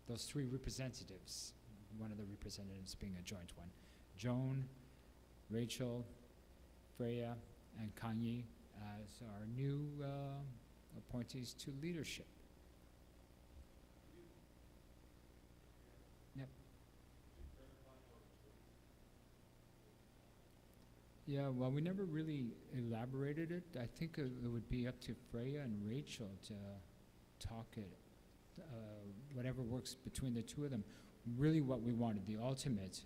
those 3 representatives, one of the representatives being a joint one. Joan, Rachel, Freya, and Kang Yi as our new appointees to leadership. Yep. Yeah, well, we never really elaborated it. I think it would be up to Freya and Rachel to talk it, whatever works between the 2 of them. Really what we wanted, the ultimate,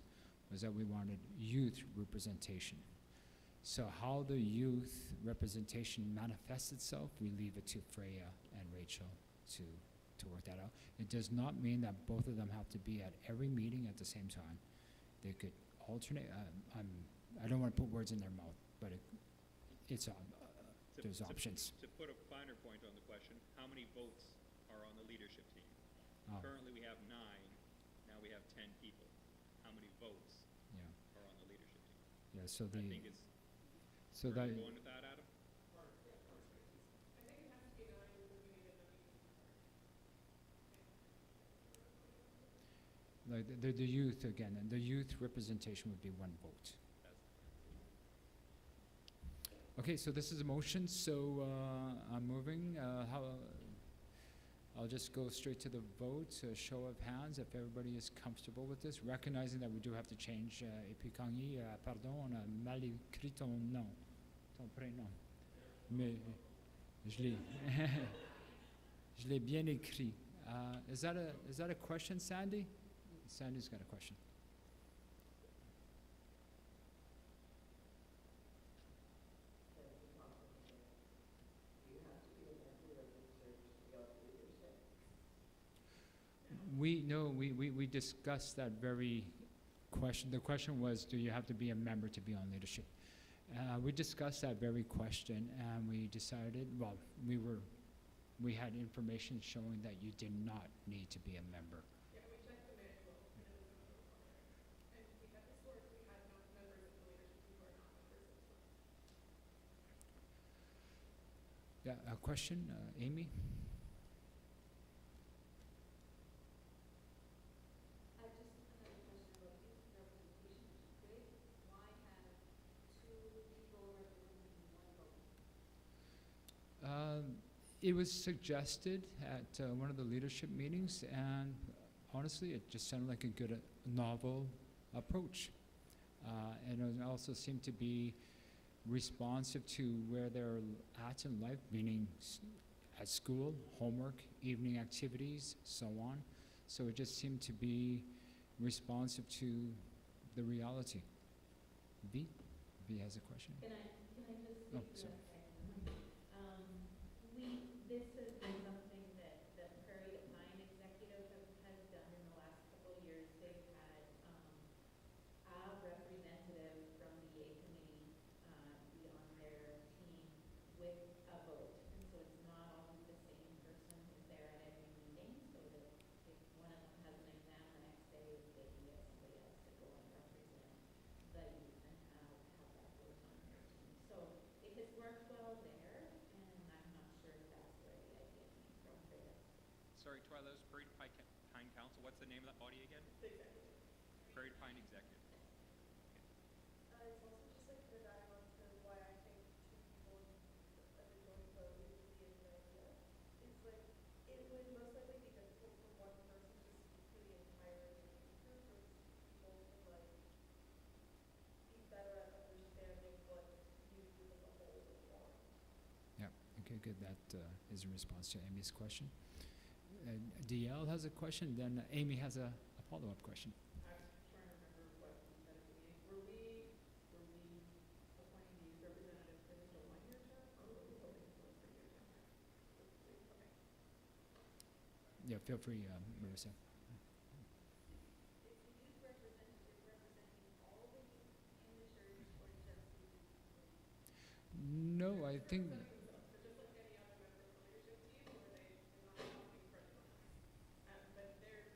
was that we wanted youth representation. So how the youth representation manifests itself, we leave it to Freya and Rachel to work that out. It does not mean that both of them have to be at every meeting at the same time. They could alternate. I don't want to put words in their mouth, but there's options. To put a finer point on the question, how many votes are on the leadership team? Oh. Currently we have 9, now we have 10 people. How many votes Yeah. are on the leadership team? Yeah. So I the think it's, so where are that we going with that, Adam? like the youth again, and the youth representation would be 1 vote. Okay, so this is a motion, so I'm moving. I'll just go straight to the vote, a show of hands, if everybody is comfortable with this, recognizing that we do have to change. Et puis Kang Yi, pardon, on a mal écrit ton nom, ton prénom. Mais je l'ai bien écrit. Is that a question, Sandy? Sandy's got a question. We discussed that very question. The question was, do you have to be a member to be on leadership? We discussed that very question, and we decided, well, we had information showing that you did not need to be a member. Yeah, we checked the manual, and it was not required. And we had historically had members of the leadership team who are not members of the. Yeah, a question, Amy? I just had a question about youth representation, which is great. Why have 2 people representing 1 vote? It was suggested at one of the leadership meetings, and honestly, it just sounded like a good, novel approach. And it also seemed to be responsive to where they're at in life, meaning at school, homework, evening activities, so on. So it just seemed to be responsive to the reality. V has a question. Can I just Oh, speak to sorry. that? This has been something that the Prairie to Pine Executive has done in the last couple of years. They've had a sorry, Twyla's Prairie to Pine Council, what's the name of that body again? Prairie to Pine Executive. It's also just like the dialogue to why I think two people at the joint vote is really a good idea. It's like, it would most likely be difficult for one person to speak for the entire group, or people to like be better at understanding what you as a whole would want. Yeah, okay, good. That is in response to Amy's question. DL has a question, then Amy has a follow-up question. I was trying to remember what we said at the meeting. Were we appointing these representatives for just a one-year term, or were we hoping for a three-year term? Okay. Yeah, feel free, Marissa. Is the youth representative representing all the youth in the church or just the youth? No, I think, So just like any other member of the leadership team, or they're not talking for anyone else.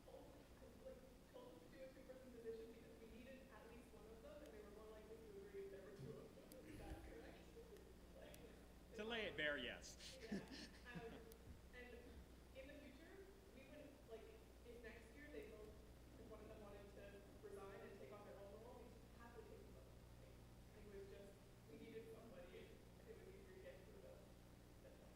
But we told them to do a two-person position because we needed at least one of them, and they were more likely to agree if there were two of them. Is that correct? To lay it bare, yes. Yeah. And in the future, we wouldn't, like, if next year they both, if one of them wanted to resign and take on their own role, we'd happily take them both. It was just, we needed somebody, it was easier to get through the time.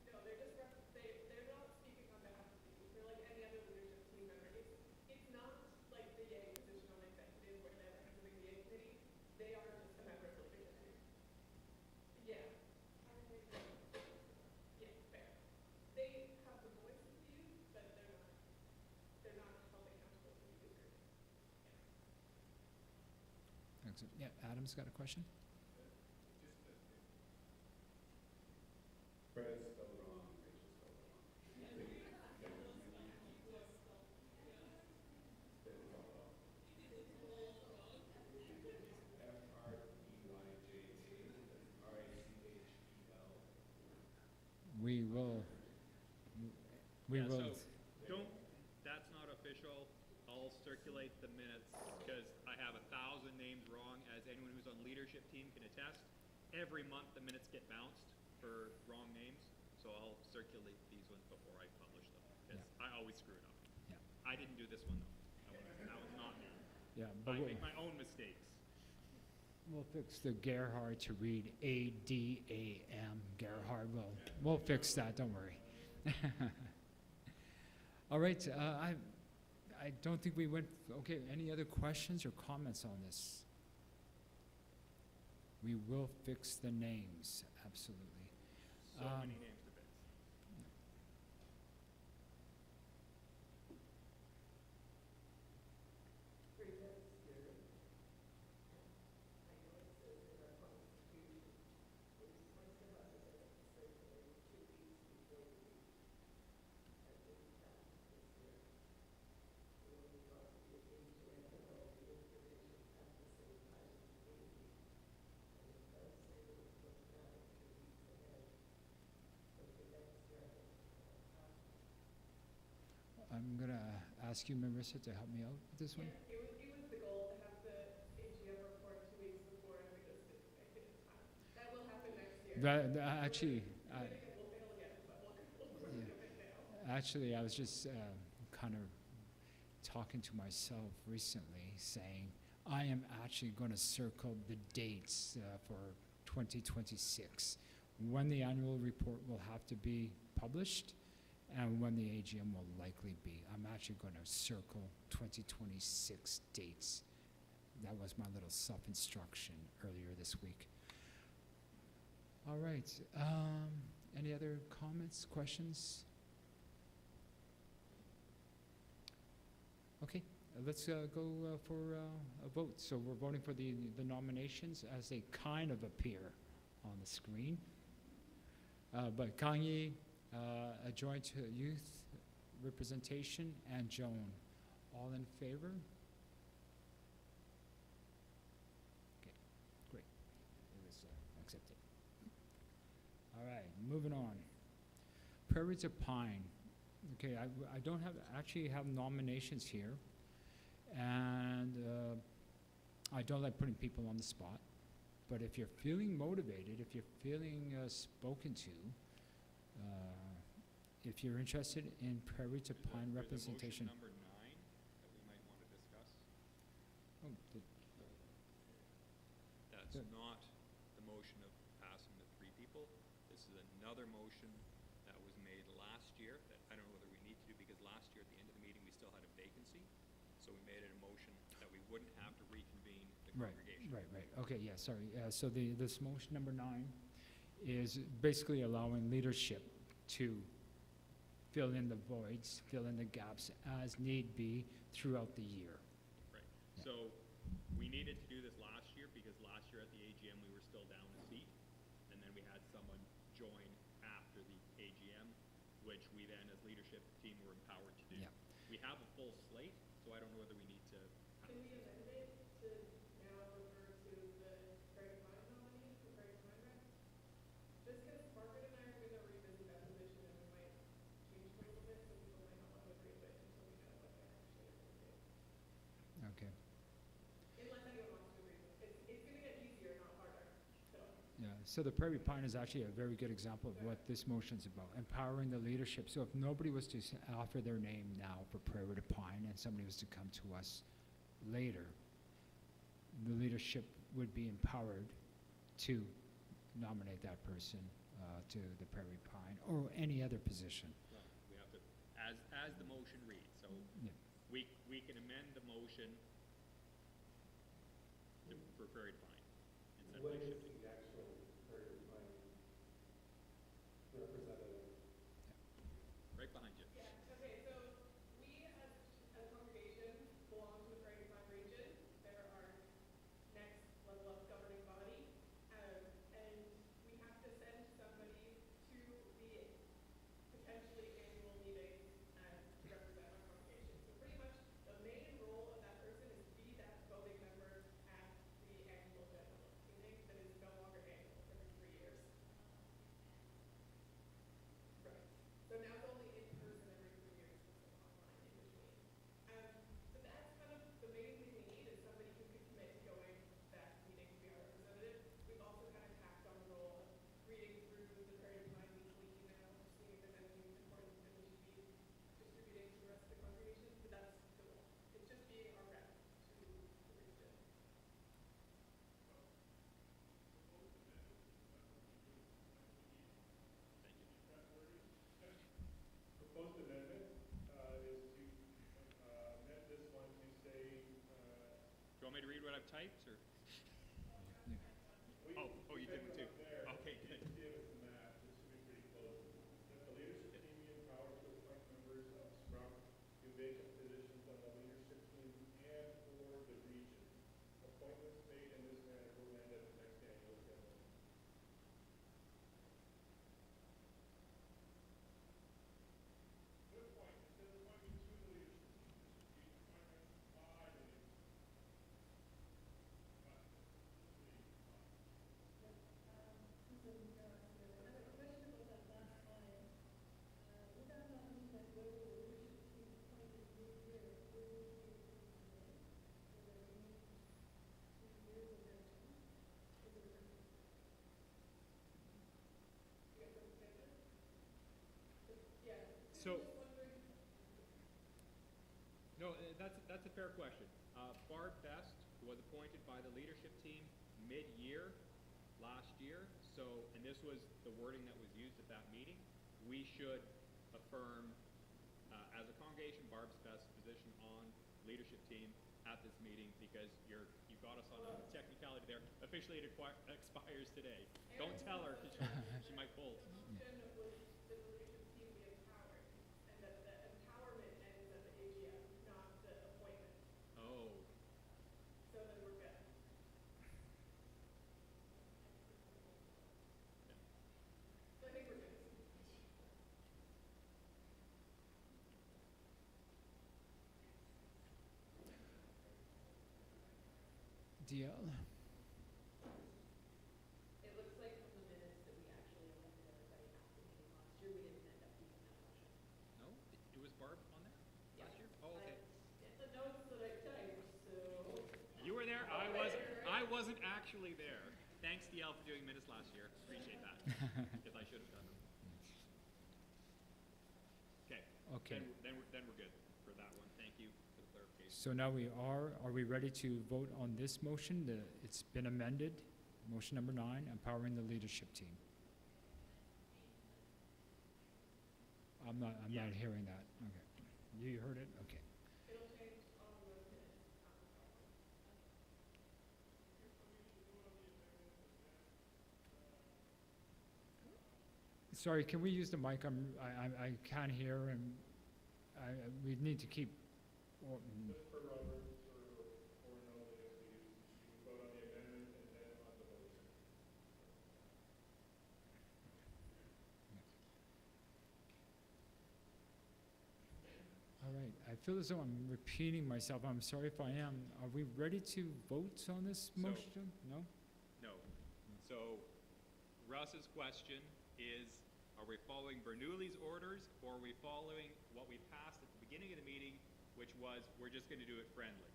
No, they're just, they're not speaking on behalf of the youth. They're like any other leadership team member. It's not like the Yay position on executive where they're representing the Yay committee. They are just a member of the leadership team. Yeah. Yeah, fair. They have the voice of the youth, but they're not held accountable to the youth group. excellent. Yeah, Adam's got a question? Brett spelled it wrong, Rachel spelled it wrong. We will, we Yeah, will, so that's not official. I'll circulate the minutes because I have 1,000 names wrong, as anyone who's on leadership team can attest. Every month the minutes get bounced for wrong names, so I'll circulate these ones before I publish them, because I always screw it up. Yeah. I didn't do this one though. That was not me. yeah, I but make my own mistakes. we'll fix the Gerhard to read A-D-A-M, Gerhard. We'll fix that, don't worry. All right, I don't think we went, okay, any other questions or comments on this? We will fix the names, absolutely. So many names to fix. I'm gonna ask you, Marissa, to help me out with this one. Yeah, it was the goal to have the AGM report 2 weeks before, and we just didn't make it in time. That will happen next year. Actually, I think it will fail again, but we'll do it now. actually, I was just kind of talking to myself recently, saying I am actually going to circle the dates for 2026, when the annual report will have to be published, and when the AGM will likely be. I'm actually going to circle 2026 dates. That was my little self-instruction earlier this week. All right. Any other comments, questions? Okay, let's go for a vote. So we're voting for the nominations as they kind of appear on the screen. But Kang Yi, a joint youth representation, and Joan, all in favor? Okay, great. It was accepted. All right, moving on. Prairie to Pine. Okay, I don't actually have nominations here, and I don't like putting people on the spot. But if you're feeling motivated, if you're feeling spoken to, if you're interested in Prairie to Pine representation. There's a motion number 9 that we might want to discuss. Oh, That's not the motion of passing the 3 people. This is another motion that was made last year that I don't know whether we need to do, because last year at the end of the meeting, we still had a vacancy. So we made it a motion that we wouldn't have to reconvene the congregation. Right. Okay, yeah, sorry. So this motion number 9 is basically allowing leadership to fill in the voids, fill in the gaps as need be throughout the year. Right. Yeah. So we needed to do this last year because last year at the AGM, we were still down a seat. And then we had someone join after the AGM, which we then as leadership team were empowered to do. Yeah. We have a full slate, so I don't know whether we need to. Can we amend it to now refer to the Prairie Pine nominee for Prairie Pine rep? Just because Margaret and I are gonna revisit that position and we might change it a little bit, so people might not want to agree with it until we know what they're actually going to do. Okay. Unless anyone wants to agree with it. It's gonna get easier, not harder, so. Yeah, so the Prairie Pine is actually a very good example of what this motion's about, empowering the leadership. So if nobody was to offer their name now for Prairie to Pine and somebody was to come to us later, the leadership would be empowered to nominate that person to the Prairie Pine or any other position. Well, we have to, as the motion reads, so Yeah. we can amend the motion for Prairie to Pine instead of What leadership. is the actual Prairie Pine representative? Right behind you. Yeah, okay, so we as a congregation belong to the Prairie Pine region. They're our next level of governing body. And we have to send somebody to the potentially annual meeting to represent our congregation. So pretty much the main role of that person is to be that voting member at the annual general meeting that is no longer annual every 3 years. Right. So now it's only in person every 3 years, with some online in between. So that's kind of the main thing we need is somebody who could commit to going to that meeting to be our representative. We've also kind of tacked on the role of reading through the Prairie Pine weekly email, seeing if there's anything important that we should be distributing to the rest of the congregation, but that's the role. It's just being our rep to the region. Proposed amendment is to amend this one to say, Do you want me to read what I've typed, or? we- Oh, you did one too. There. Okay, good. Give us the map, this should be pretty close. That the leadership team be empowered to appoint members of SCRUM to vacant positions on the leadership team and for the region. Appointments made in this manner will end at the next annual general. Good point, it says appointment to the leadership team, this should be appointments by the leadership. Another question about that last line. Would that not mean that whether the leadership team is appointed mid-year, it will be appointed in May for the remaining 2 years of their term? Is it a You guys want to take this? Yeah. So- Just wondering. No, that's a fair question. Barb Best was appointed by the leadership team mid-year last year, so, and this was the wording that was used at that meeting. We should affirm, as a congregation, Barb's Best position on leadership team at this meeting because you got us on a technicality there. Officially, it expires today. Don't tell her, because she might bolt. Motion was that the leadership team be empowered, and that the empowerment ends at the AGM, not the appointment. Oh, So then we're good. So I think we're good. DL? It looks like from the minutes that we actually elected everybody at the meeting last year, we didn't end up keeping that motion. no? It was Barb on there last year? Oh, okay. It's the notes that I typed, so. You were there? I wasn't actually there. thanks DL for doing minutes last year, appreciate that, because I should have done them. Okay. Okay. Then we're good for that one, thank you for the clarification. So now are we ready to vote on this motion? It's been amended, motion number 9, empowering the leadership team. I'm not hearing that, okay. You heard it, okay. It'll change on the minutes. Sorry, can we use the mic? I can't hear, and we need to keep. Just for Robert's or no minutes, we can vote on the amendment and then on the motion. All right, I feel as though I'm repeating myself. I'm sorry if I am. Are we ready to vote on this motion? No? No. So Russ's question is, are we following Bernoulli's orders, or are we following what we passed at the beginning of the meeting, which was, we're just gonna do it friendly?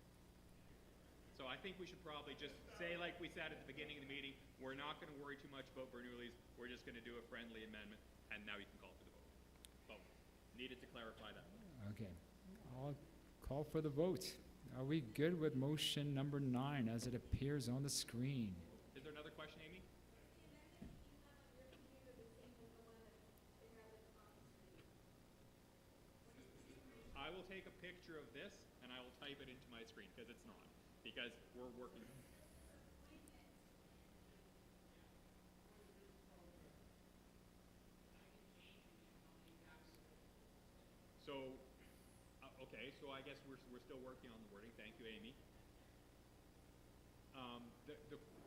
So I think we should probably just say, like we said at the beginning of the meeting, we're not gonna worry too much about Bernoulli's, we're just gonna do a friendly amendment, and now you can call for the vote. Vote. Needed to clarify that. Okay, I'll call for the vote. Are we good with motion number 9 as it appears on the screen? Is there another question, Amy? I will take a picture of this and I will type it into my screen, because it's not, because we're working. So, okay, so I guess we're still working on the wording. Thank you, Amy.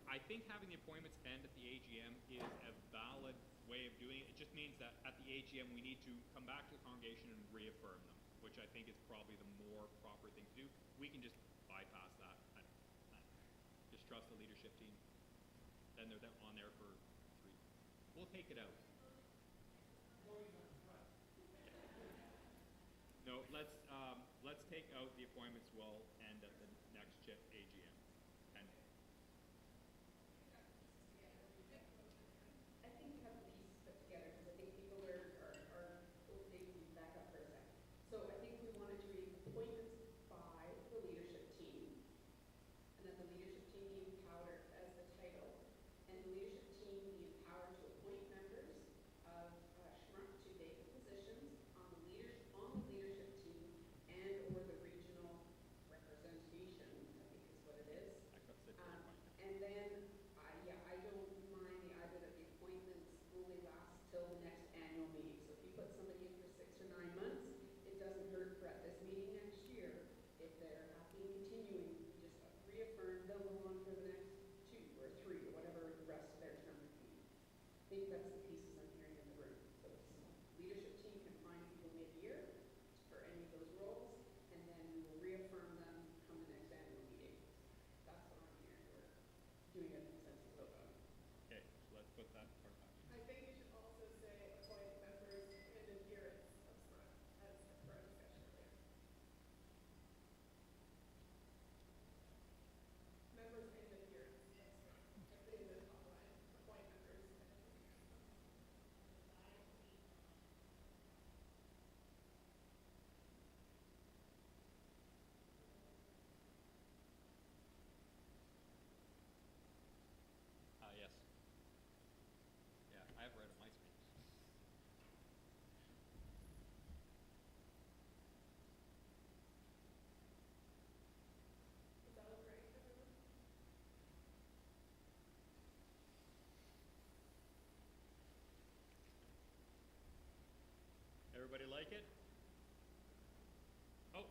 I think having the appointments end at the AGM is a valid way of doing it. It just means that at the AGM, we need to come back to the congregation and reaffirm them, which I think is probably the more proper thing to do. We can just bypass that. Just trust the leadership team. Then they're on there for 3. We'll take it out. No, let's take out the appointments will end at the next AGM. And I think you have the pieces put together, because I think people are they can back up for a second. So I think we wanted to read appointments by the leadership team, and then the leadership team be empowered as the title, and the leadership team be empowered to appoint members of shrunk to vacant positions on the leadership team and or the regional representation, I think is what it is. And then, I don't mind either that the appointments only last till the next annual meeting. So if you put somebody in for 6 or 9 months, it doesn't hurt for at this meeting next year, if they're happy and continuing, you just reaffirm they'll go on for the next 2 or 3 or whatever the rest of their term would be. I think that's the pieces I'm hearing in the room. So the leadership team can find people mid-year for any of those roles, and then we will reaffirm them come the next annual meeting. That's what I'm hearing. We're doing a consensus vote on. okay, so let's put that part back. I think you should also say appoint members in adherence of SMART as per our discussion earlier. Members in adherence of SMART, in the top line, appoint members in adherence. Yes. Yeah, I have red on my screen. Does that look right, everyone? Everybody like it? Oh.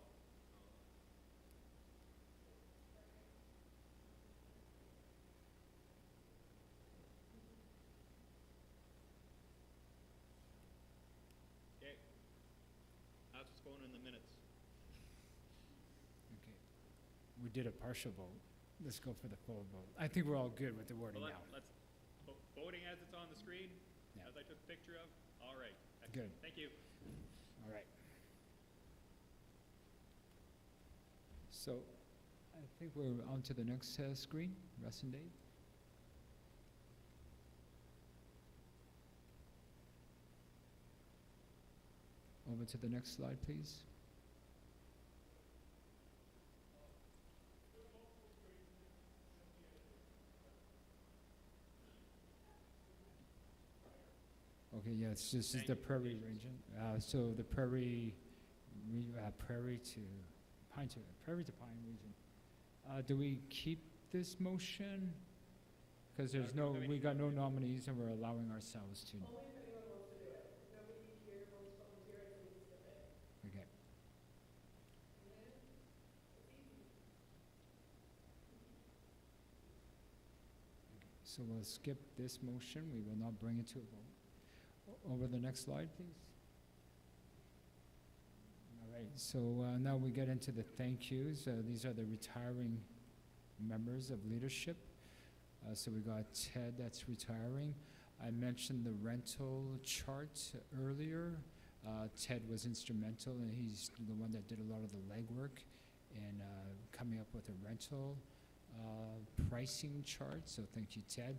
Okay. That's what's going in the minutes. Okay. We did a partial vote. Let's go for the full vote. I think we're all good with the wording Well, now. let's voting as it's on the screen, Yeah. as I took a picture of. All right. Excellent. Good. Thank you. All right. So I think we're on to the next screen, Russ and Dave. over to the next slide, please. Okay, yes, this is the prairie region. So the prairie to pine region. Do we keep this motion? Because there's no, we got no nominees and we're allowing ourselves to. Only if anyone wants to do it. If nobody here wants to volunteer, I think we skip it. Okay. And then, it's easy. So we'll skip this motion. We will not bring it to a vote. Over the next slide, please. All right, so now we get into the thank yous. These are the retiring members of leadership. So we got Ted that's retiring. I mentioned the rental chart earlier. Ted was instrumental, and he's the one that did a lot of the legwork in coming up with a rental pricing chart. So thank you, Ted.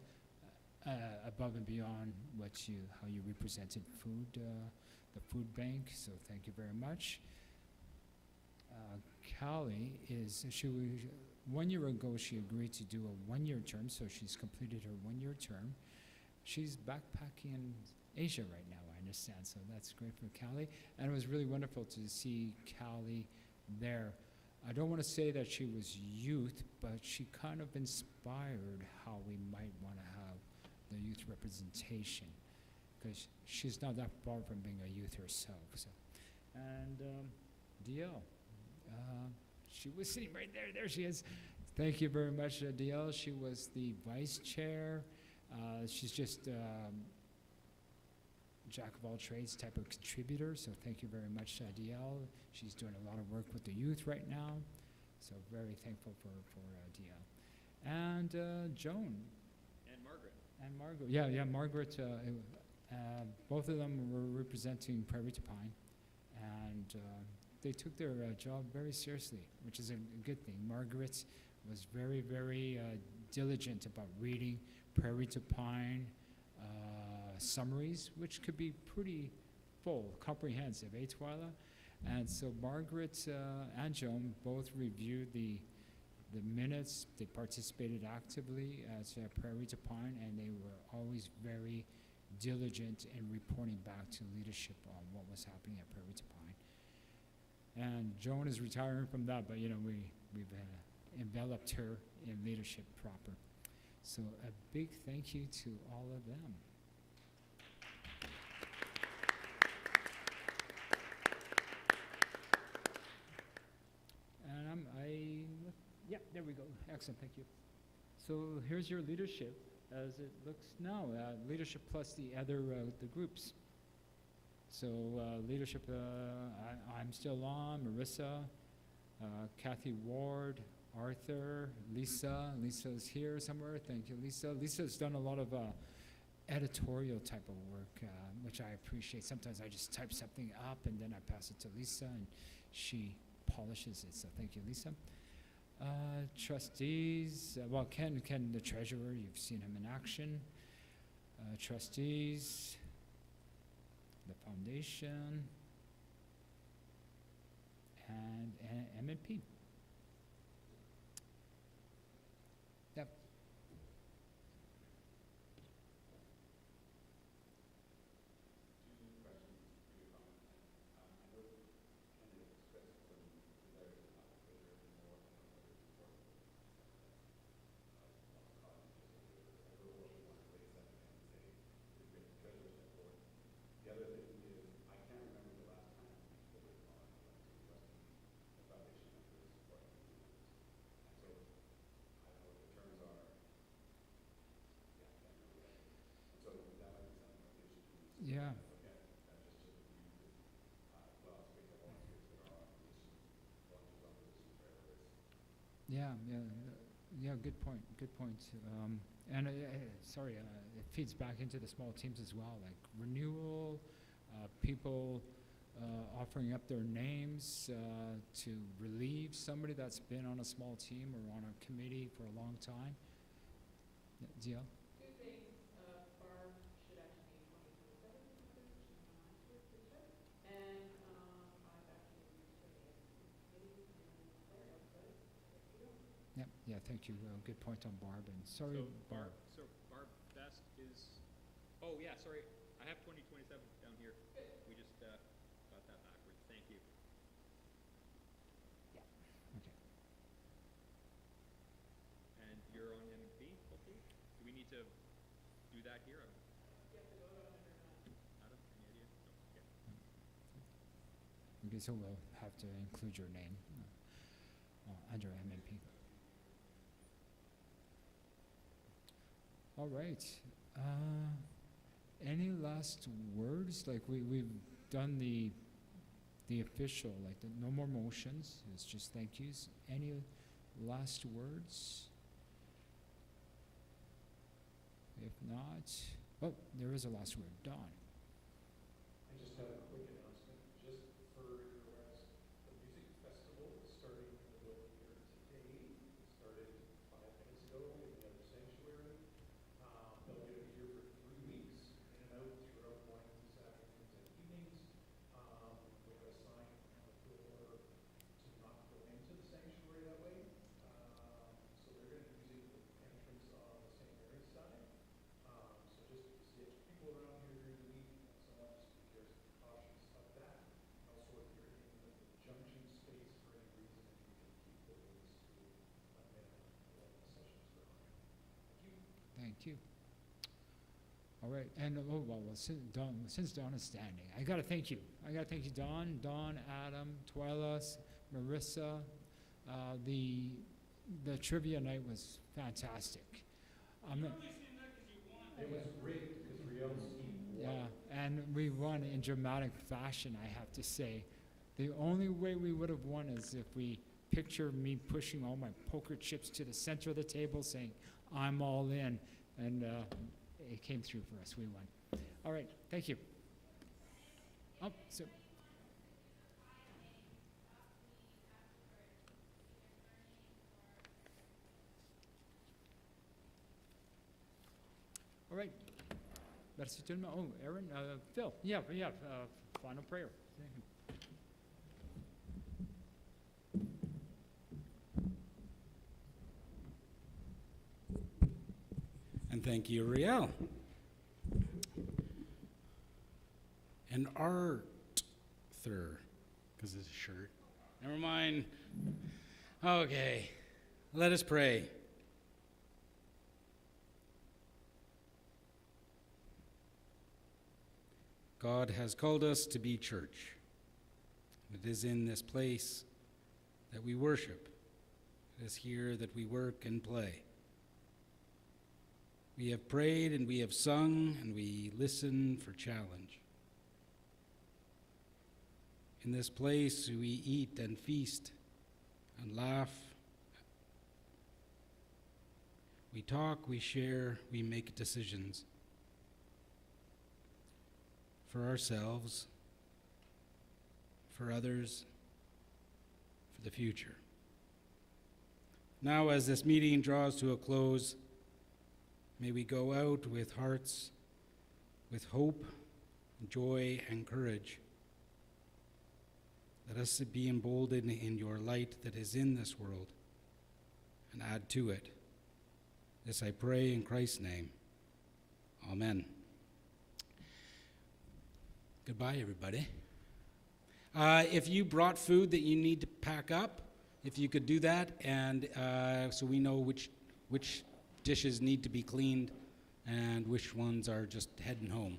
Above and beyond how you represented food, the food bank. So thank you very much. Callie she was 1 year ago. She agreed to do a 1-year term, so she's completed her 1-year term. She's backpacking in Asia right now, I understand. So that's great for Callie, and it was really wonderful to see Callie there. I don't want to say that she was youth, but she kind of inspired how we might want to have the youth representation, because she's not that far from being a youth herself. So, and DL, she was sitting right there. There she is. Thank you very much, DL. She was the vice chair. She's just jack of all trades type of contributor. So thank you very much, DL. She's doing a lot of work with the youth right now. So very thankful for DL. And Joan. And Margaret, yeah, Margaret, both of them were representing Prairie to Pine, and they took their job very seriously, which is a good thing. Margaret was very, very diligent about reading Prairie to Pine summaries, which could be pretty full, comprehensive, Twyla? And so Margaret and Joan both reviewed the minutes. They participated actively as Prairie to Pine, and they were always very diligent in reporting back to leadership on what was happening at Prairie to Pine. And Joan is retiring from that, but we've enveloped her in leadership proper. So a big thank you to all of them. And yeah, there we go. Excellent, thank you. So here's your leadership as it looks now. Leadership plus the other the groups. So leadership, I'm still on. Marissa, Kathy Ward, Arthur, Lisa. Lisa's here somewhere. Thank you, Lisa. Lisa's done a lot of editorial type of work, which I appreciate. Sometimes I just type something up and then I pass it to Lisa, and she polishes it. So thank you, Lisa. Trustees, well, Ken, the treasurer, you've seen him in action. Trustees, the foundation, and M&P. Yep. Yeah. Yeah, good point, and sorry, it feeds back into the small teams as well, like renewal, people offering up their names to relieve somebody that's been on a small team or on a committee for a long time. DL? Two things, Barb should actually be 24/7, and Yeah, thank you. Good point on Barb, and sorry, Barb. So Barb Best is, oh yeah, sorry, I have 2027 down here. We just got that backwards, thank you. Okay. And you're on MP, hopefully? Do we need to do that here? Adam, any idea? No, okay. Okay, so we'll have to include your name under MMP. All right. Any last words? Like we've done the official, like no more motions. It's just thank yous. Any last words? If not, oh, there is a last word. Don. I just have a quick announcement, just for your awareness. The music festival is starting in the building here today. It started 5 minutes ago in the other sanctuary. They'll get it here for 3 weeks, in and out throughout mornings, afternoons, and evenings. We have a sign on the door to not go into the sanctuary that way. So they're going to be using the entrance on the St. Mary's side. So just see if people around here during the week, someone just be cautious of that. Also, if you're in the junction space for any reason, if you can keep the rooms to a minimum when the sessions are on. Thank you. Thank you. All right, and since Dawn is standing, I gotta thank you. I gotta thank you, Dawn, Adam, Twyla, Marissa. The trivia night was fantastic. It was great because Riel's team won. Yeah, and we won in dramatic fashion, I have to say. The only way we would have won is if we picture me pushing all my poker chips to the center of the table saying, I'm all in. And it came through for us. We won. All right, thank you. Oh, so. All right. Merci tout le monde. Oh, Aaron, Phil. Yeah, final prayer. And thank you, Riel. And Arthur, because it's a shirt. Never mind. Okay, let us pray. God has called us to be church. It is in this place that we worship. It is here that we work and play. We have prayed and we have sung and we listen for challenge. In this place we eat and feast and laugh. We talk, we share, we make decisions for ourselves, for others, for the future. Now, as this meeting draws to a close, may we go out with hearts with hope, joy, and courage. Let us be emboldened in your light that is in this world and add to it. This I pray in Christ's name. Amen. Goodbye, everybody. If you brought food that you need to pack up, if you could do that, and so we know which dishes need to be cleaned and which ones are just heading home.